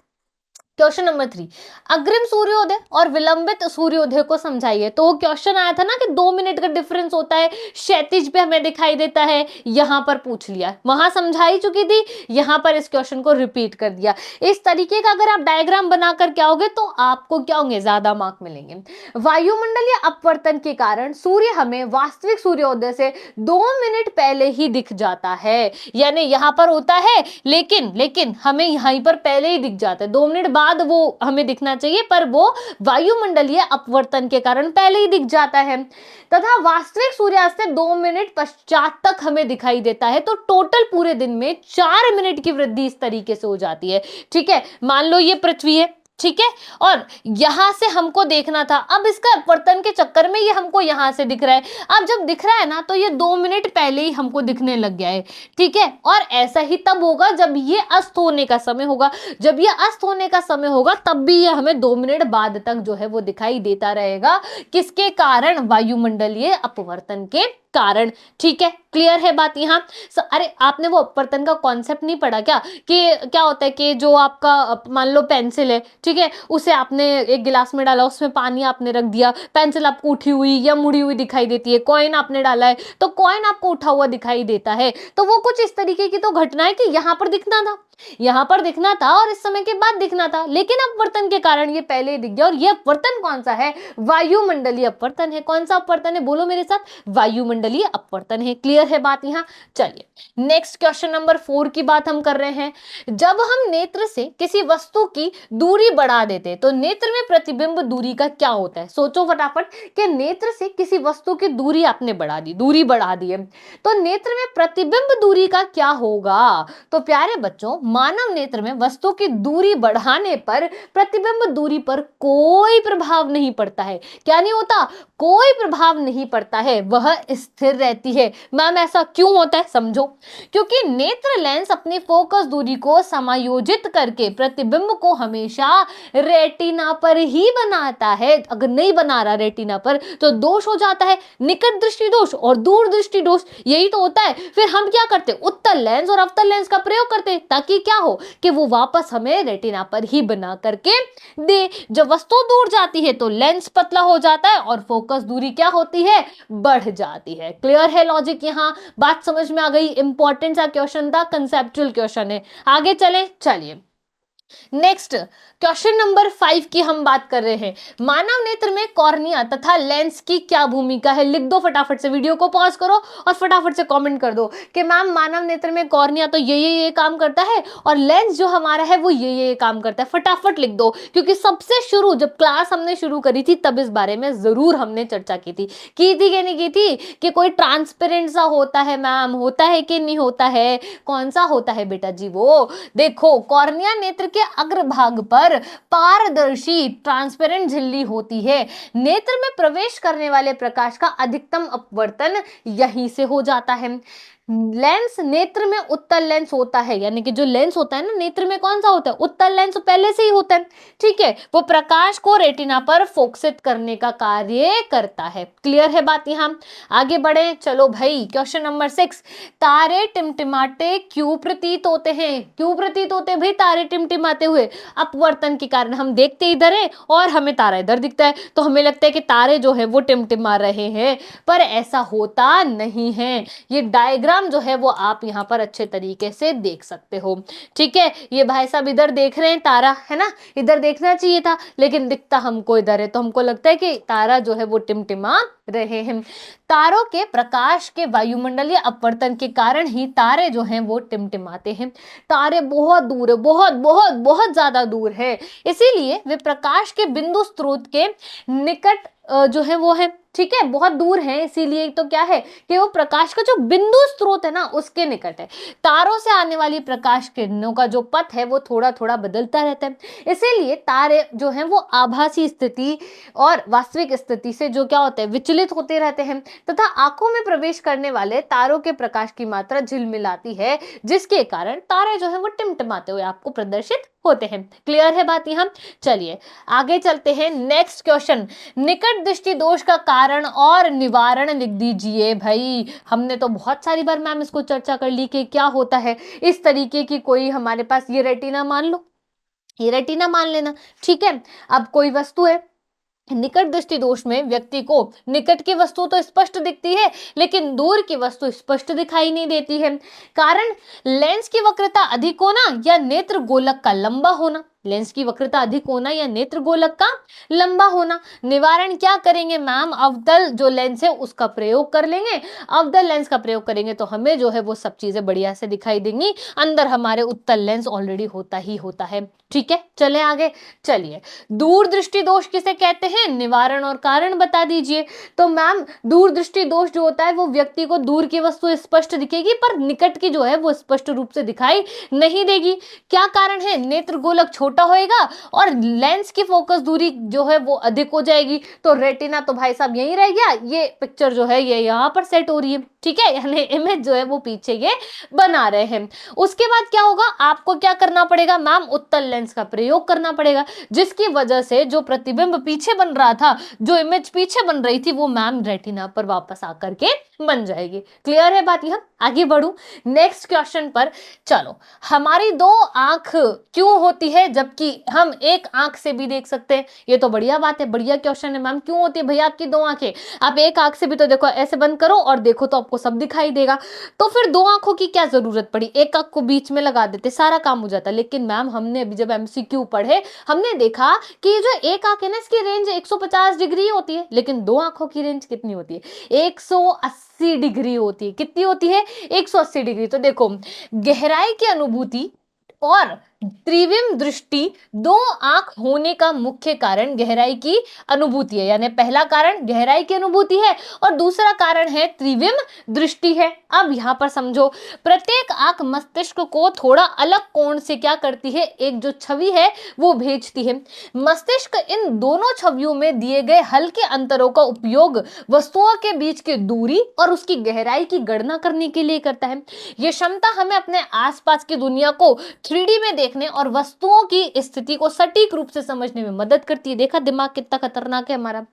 क्वेश्चन नंबर 3, अग्रिम सूर्योदय और विलंबित सूर्योदय को समझाइए। तो क्वेश्चन आया था ना कि 2 मिनट का डिफरेंस होता है, क्षैतिज पे हमें दिखाई देता है, यहां पर पूछ लिया, वहां समझाई चुकी थी, यहां पर इस क्वेश्चन को रिपीट कर दिया। इस तरीके का अगर आप डायग्राम बनाकर क्या होगे तो आपको क्या होंगे? ज्यादा मार्क मिलेंगे। वायुमंडलीय अपवर्तन के कारण सूर्य हमें वास्तविक सूर्योदय से 2 मिनट पहले ही दिख जाता है, यानी यहां पर होता है लेकिन हमें यहीं पर पहले ही दिख जाता है। 2 मिनट बाद वो हमें दिखना चाहिए, पर वो वायुमंडलीय अपवर्तन के कारण पहले ही दिख जाता है, तथा वास्तविक सूर्यास्त से 2 मिनट पश्चात तक हमें दिखाई देता है। तो टोटल पूरे दिन में 4 मिनट की वृद्धि इस तरीके से हो जाती है। ठीक है, मान लो ये पृथ्वी है, ठीक है, और यहां से हमको देखना था, अब इसका अपवर्तन के चक्कर में ये हमको यहां से दिख रहा है। अब जब दिख रहा है ना, तो ये 2 मिनट पहले ही हमको दिखने लग गया है, ठीक है। और ऐसा ही तब होगा जब ये अस्त होने का समय होगा। जब ये अस्त होने का समय होगा तब भी ये हमें 2 मिनट बाद तक जो है वो दिखाई देता रहेगा। किसके कारण? वायुमंडलीय अपवर्तन के कारण, ठीक है। क्लियर है बात यहाँ? अरे आपने वो अपवर्तन का कॉन्सेप्ट नहीं पढ़ा क्या, कि क्या होता है कि जो आपका मान लो पेंसिल है, ठीक है, उसे आपने एक गिलास में डाला, उसमें पानी आपने रख दिया, पेंसिल आपको उठी हुई या मुड़ी हुई दिखाई देती है। कॉइन आपने डाला है तो कॉइन आपको उठा हुआ दिखाई देता है। तो वो कुछ इस तरीके की तो घटना है कि यहाँ पर दिखना था, यहां पर दिखना था और इस समय के बाद दिखना था, लेकिन अपवर्तन के कारण ये पहले ही दिख गया। और ये अपवर्तन कौन सा है? वायुमंडलीय अपवर्तन है। कौन सा अपवर्तन है? बोलो मेरे साथ, वायुमंडलीय अपवर्तन है। क्लियर है बात यहां? चलिए नेक्स्ट क्वेश्चन नंबर 4 की बात हम कर रहे हैं। जब हम नेत्र से किसी वस्तु की दूरी बढ़ा देते हैं तो नेत्र में प्रतिबिंब दूरी का क्या होता है? सोचो फटाफट कि नेत्र से किसी वस्तु की दूरी आपने बढ़ा दी, दूरी बढ़ा दी है, तो नेत्र में प्रतिबिंब दूरी का क्या होगा? तो प्यारे बच्चों, मानव नेत्र में वस्तु की दूरी बढ़ाने पर प्रतिबिंब दूरी पर कोई प्रभाव नहीं पड़ता है। क्या नहीं होता? कोई प्रभाव नहीं पड़ता है, वह स्थिर रहती है। मैम ऐसा क्यों होता है? समझो। क्योंकि नेत्र लेंस अपनी फोकस दूरी को समायोजित करके प्रतिबिंब को हमेशा रेटिना पर ही बनाता है। अगर नहीं बना रहा रेटिना पर तो दोष हो जाता है, निकट दृष्टि दोष और दूर दृष्टि दोष, यही तो होता है। फिर हम क्या करते? उत्तल लेंस और अवतल लेंस का प्रयोग करते, ताकि क्या हो कि वो वापस हमें रेटिना पर ही बना करके दे। जब वस्तु दूर जाती है तो लेंस पतला हो जाता है और फोकस दूरी क्या होती है? बढ़ जाती है। क्लियर है लॉजिक? यहां बात समझ में आ गई? इंपॉर्टेंट सा क्वेश्चन था, कंसेप्चुअल क्वेश्चन है। आगे चले, चलिए नेक्स्ट क्वेश्चन नंबर 5 की हम बात कर रहे हैं। मानव नेत्र में कॉर्निया तथा लेंस की क्या भूमिका है? लिख दो फटाफट से, वीडियो को पॉज करो और फटाफट से कमेंट कर दो कि मैम मानव नेत्र में कॉर्निया तो ये काम करता है और लेंस जो हमारा है वो ये काम करता है। फटाफट लिख दो, क्योंकि सबसे शुरू जब क्लास हमने शुरू करी थी तब इस बारे में जरूर हमने चर्चा की थी कि नहीं की थी कि कोई ट्रांसपेरेंट सा होता है मैम, होता है कि नहीं होता है? कौन सा होता है बेटा जी? वो देखो, कॉर्निया नेत्र के अग्रभाग पर पारदर्शी ट्रांसपेरेंट झिल्ली होती है। नेत्र में प्रवेश करने वाले प्रकाश का अधिकतम अपवर्तन यहीं से हो जाता है। लेंस नेत्र में उत्तल लेंस होता है, यानी कि जो लेंस होता है ना नेत्र में, कौन सा होता है? उत्तल लेंस पहले से ही होता है, ठीक है। वो प्रकाश को रेटिना पर फोकसित करने का कार्य करता है। क्लियर है बात? यहां आगे बढ़े, चलो भाई क्वेश्चन नंबर 6। तारे टिमटिमाते क्यों प्रतीत होते हैं? क्यों प्रतीत होते हैं भाई तारे टिमटिमाते हुए? अपवर्तन के कारण। हम देखते इधर है और हमें तारा इधर दिखता है, तो हमें लगता है कि तारे जो है वो टिमटिमा रहे हैं, पर ऐसा होता नहीं है। ये डायग्राम जो है वो आप यहां पर अच्छे तरीके से देख सकते हो, ठीक है। ये भाई साहब इधर देख रहे हैं तारा, है ना, इधर देखना चाहिए था, लेकिन दिखता हमको इधर है, तो हमको लगता है कि तारा जो है वो टिमटिमा रहे हैं। तारों के प्रकाश के वायुमंडलीय अपवर्तन के कारण ही तारे जो हैं वो टिमटिमाते हैं। तारे बहुत दूर है, बहुत बहुत बहुत ज्यादा दूर है, इसीलिए वे प्रकाश के बिंदु स्रोत के निकट जो है वो है, ठीक है, बहुत दूर है, इसीलिए तो क्या है कि वो प्रकाश का जो बिंदु स्रोत है ना उसके निकट है। तारों से आने वाली प्रकाश किरणों का जो पथ है वो थोड़ा थोड़ा बदलता रहता है, इसीलिए तारे जो हैं वो आभासी स्थिति और वास्तविक स्थिति से जो क्या होते हैं, विचलित होते रहते हैं, तथा आंखों में प्रवेश करने वाले तारों के प्रकाश की मात्रा झिलमिलाती है, जिसके कारण तारे जो है वो टिमटिमाते हुए आपको प्रदर्शित होते हैं। क्लियर है बात यहाँ? चलिए आगे चलते हैं। नेक्स्ट क्वेश्चन, निकट दृष्टि दोष का कारण और निवारण लिख दीजिए। भाई हमने तो बहुत सारी बार मैम इसको चर्चा कर ली कि क्या होता है। इस तरीके की कोई हमारे पास ये रेटिना मान लो, ये रेटिना मान लेना, ठीक है। अब कोई वस्तु है, निकट दृष्टि दोष में व्यक्ति को निकट की वस्तु तो स्पष्ट दिखती है लेकिन दूर की वस्तु स्पष्ट दिखाई नहीं देती है। कारण लेंस की वक्रता अधिक होना या नेत्र गोलक का लंबा होना। लेंस की वक्रता अधिक होना या नेत्र गोलक का लंबा होना। निवारण क्या करेंगे मैम? अवतल जो लेंस है उसका प्रयोग कर लेंगे। अवतल लेंस का प्रयोग करेंगे तो हमें जो है वो सब चीजें बढ़िया से दिखाई देंगी। अंदर हमारे उत्तल लेंस ऑलरेडी होता ही होता है, ठीक है। चले आगे, चलिए दूर दृष्टि दोष किसे कहते हैं? निवारण और कारण बता दीजिए। तो मैम दूर दृष्टि दोष जो होता है वो व्यक्ति को दूर की वस्तु स्पष्ट दिखेगी पर निकट की जो है वो स्पष्ट रूप से दिखाई नहीं देगी। क्या कारण है? नेत्र गोलक छोटे छोटा होएगा और लेंस की फोकस दूरी जो है वो अधिक हो जाएगी, तो रेटिना तो भाई साहब यहीं रह गया, ये पिक्चर जो है ये यहाँ पर सेट हो रही है, ठीक है, यानी इमेज जो है वो पीछे ये बना रहे हैं। उसके बाद क्या होगा, आपको क्या करना पड़ेगा मैम, उत्तल लेंस का प्रयोग करना पड़ेगा, जिसकी वजह से जो प्रतिबिंब पीछे बन रहा था, जो इमेज पीछे बन रही थी, वो मैम रेटिना पर वापस आकर के बन जाएगी। क्लियर है बात? यह आगे बढ़ू नेक्स्ट क्वेश्चन पर। चलो, हमारी दो आंख क्यों होती है जबकि हम एक आंख से भी देख सकते हैं? ये तो बढ़िया बात है, बढ़िया क्वेश्चन है मैम, क्यों होती है भैया आपकी दो आंखें? आप एक आंख से भी तो देखो, ऐसे बंद करो और देखो तो आपको सब दिखाई देगा, तो फिर दो आंखों की क्या जरूरत पड़ी? एक आंख को बीच में लगा देते, सारा काम हो जाता। लेकिन मैम हमने अभी जब एमसीक्यू पढ़े, हमने देखा कि ये जो एक आंख है ना, इसकी रेंज 150 डिग्री होती है, लेकिन दो आंखों की रेंज कितनी होती है? 180 डिग्री होती है। कितनी होती है? 180 डिग्री। तो देखो, गहराई की अनुभूति और त्रिविम दृष्टि, दो आंख होने का मुख्य कारण गहराई की अनुभूति है, यानी पहला कारण गहराई की अनुभूति है और दूसरा कारण है त्रिविम दृष्टि है। अब यहां पर समझो, प्रत्येक आंख मस्तिष्क को थोड़ा अलग कोण से क्या करती है, एक जो छवि है वो भेजती है। मस्तिष्क इन दोनों छवियों में दिए गए हल्के अंतरों का उपयोग वस्तुओं के बीच की दूरी और उसकी गहराई की गणना करने के लिए करता है। यह क्षमता हमें अपने आसपास की दुनिया को 3D में देखने और वस्तुओं की स्थिति को सटीक रूप से समझने में मदद करती है। देखा दिमाग कितना खतरनाक है हमारा।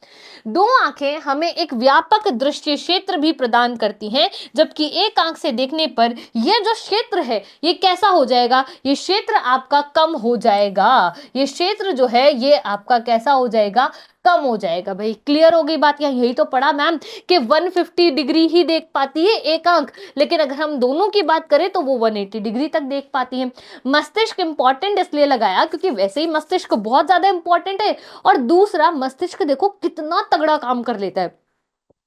दो आंखें हमें एक व्यापक दृश्य क्षेत्र भी प्रदान करती हैं, जबकि एक आंख से देखने पर यह जो क्षेत्र है ये कैसा हो जाएगा, ये क्षेत्र आपका कम हो जाएगा, ये क्षेत्र जो है ये आपका कैसा हो जाएगा, कम हो जाएगा। भाई क्लियर हो गई बात? यही तो पढ़ा मैम कि 150 डिग्री ही देख पाती है एक आंख, लेकिन अगर हम दोनों की बात करें तो वो 180 डिग्री तक देख पाती है। मस्तिष्क इंपॉर्टेंट इसलिए लगाया क्योंकि वैसे ही मस्तिष्क बहुत ज्यादा इंपॉर्टेंट है, और दूसरा मस्तिष्क देखो कितना तगड़ा काम कर लेता है,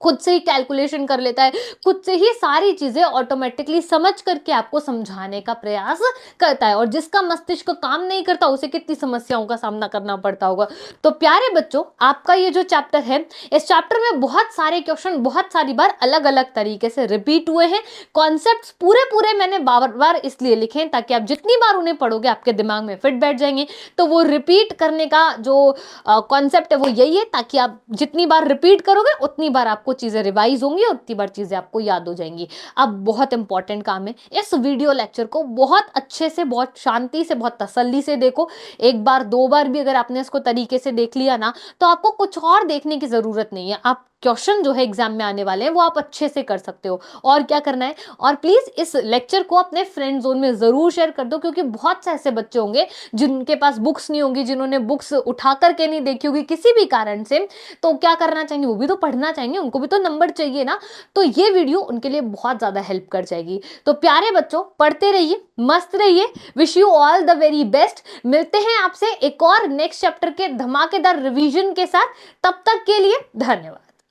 खुद से ही कैलकुलेशन कर लेता है, खुद से ही सारी चीजें ऑटोमेटिकली समझ करके आपको समझाने का प्रयास करता है, और जिसका मस्तिष्क काम नहीं करता उसे कितनी समस्याओं का सामना करना पड़ता होगा। तो प्यारे बच्चों, आपका ये जो चैप्टर है, इस चैप्टर में बहुत सारे क्वेश्चन बहुत सारी बार अलग अलग तरीके से रिपीट हुए हैं। कॉन्सेप्ट्स पूरे पूरे मैंने बार बार इसलिए लिखे हैं ताकि आप जितनी बार उन्हें पढ़ोगे आपके दिमाग में फिट बैठ जाएंगे। तो वो रिपीट करने का जो कॉन्सेप्ट है वो यही है, ताकि आप जितनी बार रिपीट करोगे उतनी बार आपको चीजें रिवाइज होंगी और उतनी बार चीजें आपको याद हो जाएंगी। अब बहुत इंपॉर्टेंट काम है, इस वीडियो लेक्चर को बहुत अच्छे से, बहुत शांति से, बहुत तसल्ली से देखो। एक बार दो बार भी अगर आपने इसको तरीके से देख लिया ना, तो आपको कुछ और देखने की जरूरत नहीं है। आप क्वेश्चन जो है एग्जाम में आने वाले हैं वो आप अच्छे से कर सकते हो। और क्या करना है, और प्लीज इस लेक्चर को अपने फ्रेंड जोन में जरूर शेयर कर दो, क्योंकि बहुत से ऐसे बच्चे होंगे जिनके पास बुक्स नहीं होंगी, जिन्होंने बुक्स उठा करके नहीं देखी होगी किसी भी कारण से, तो क्या करना चाहेंगे, वो भी तो पढ़ना चाहेंगे, उनको भी तो नंबर चाहिए ना, तो ये वीडियो उनके लिए बहुत ज्यादा हेल्प कर जाएगी। तो प्यारे बच्चों, पढ़ते रहिए, मस्त रहिए, wish you all the very best. मिलते हैं आपसे एक और नेक्स्ट चैप्टर के धमाकेदार रिवीजन के साथ, तब तक के लिए धन्यवाद।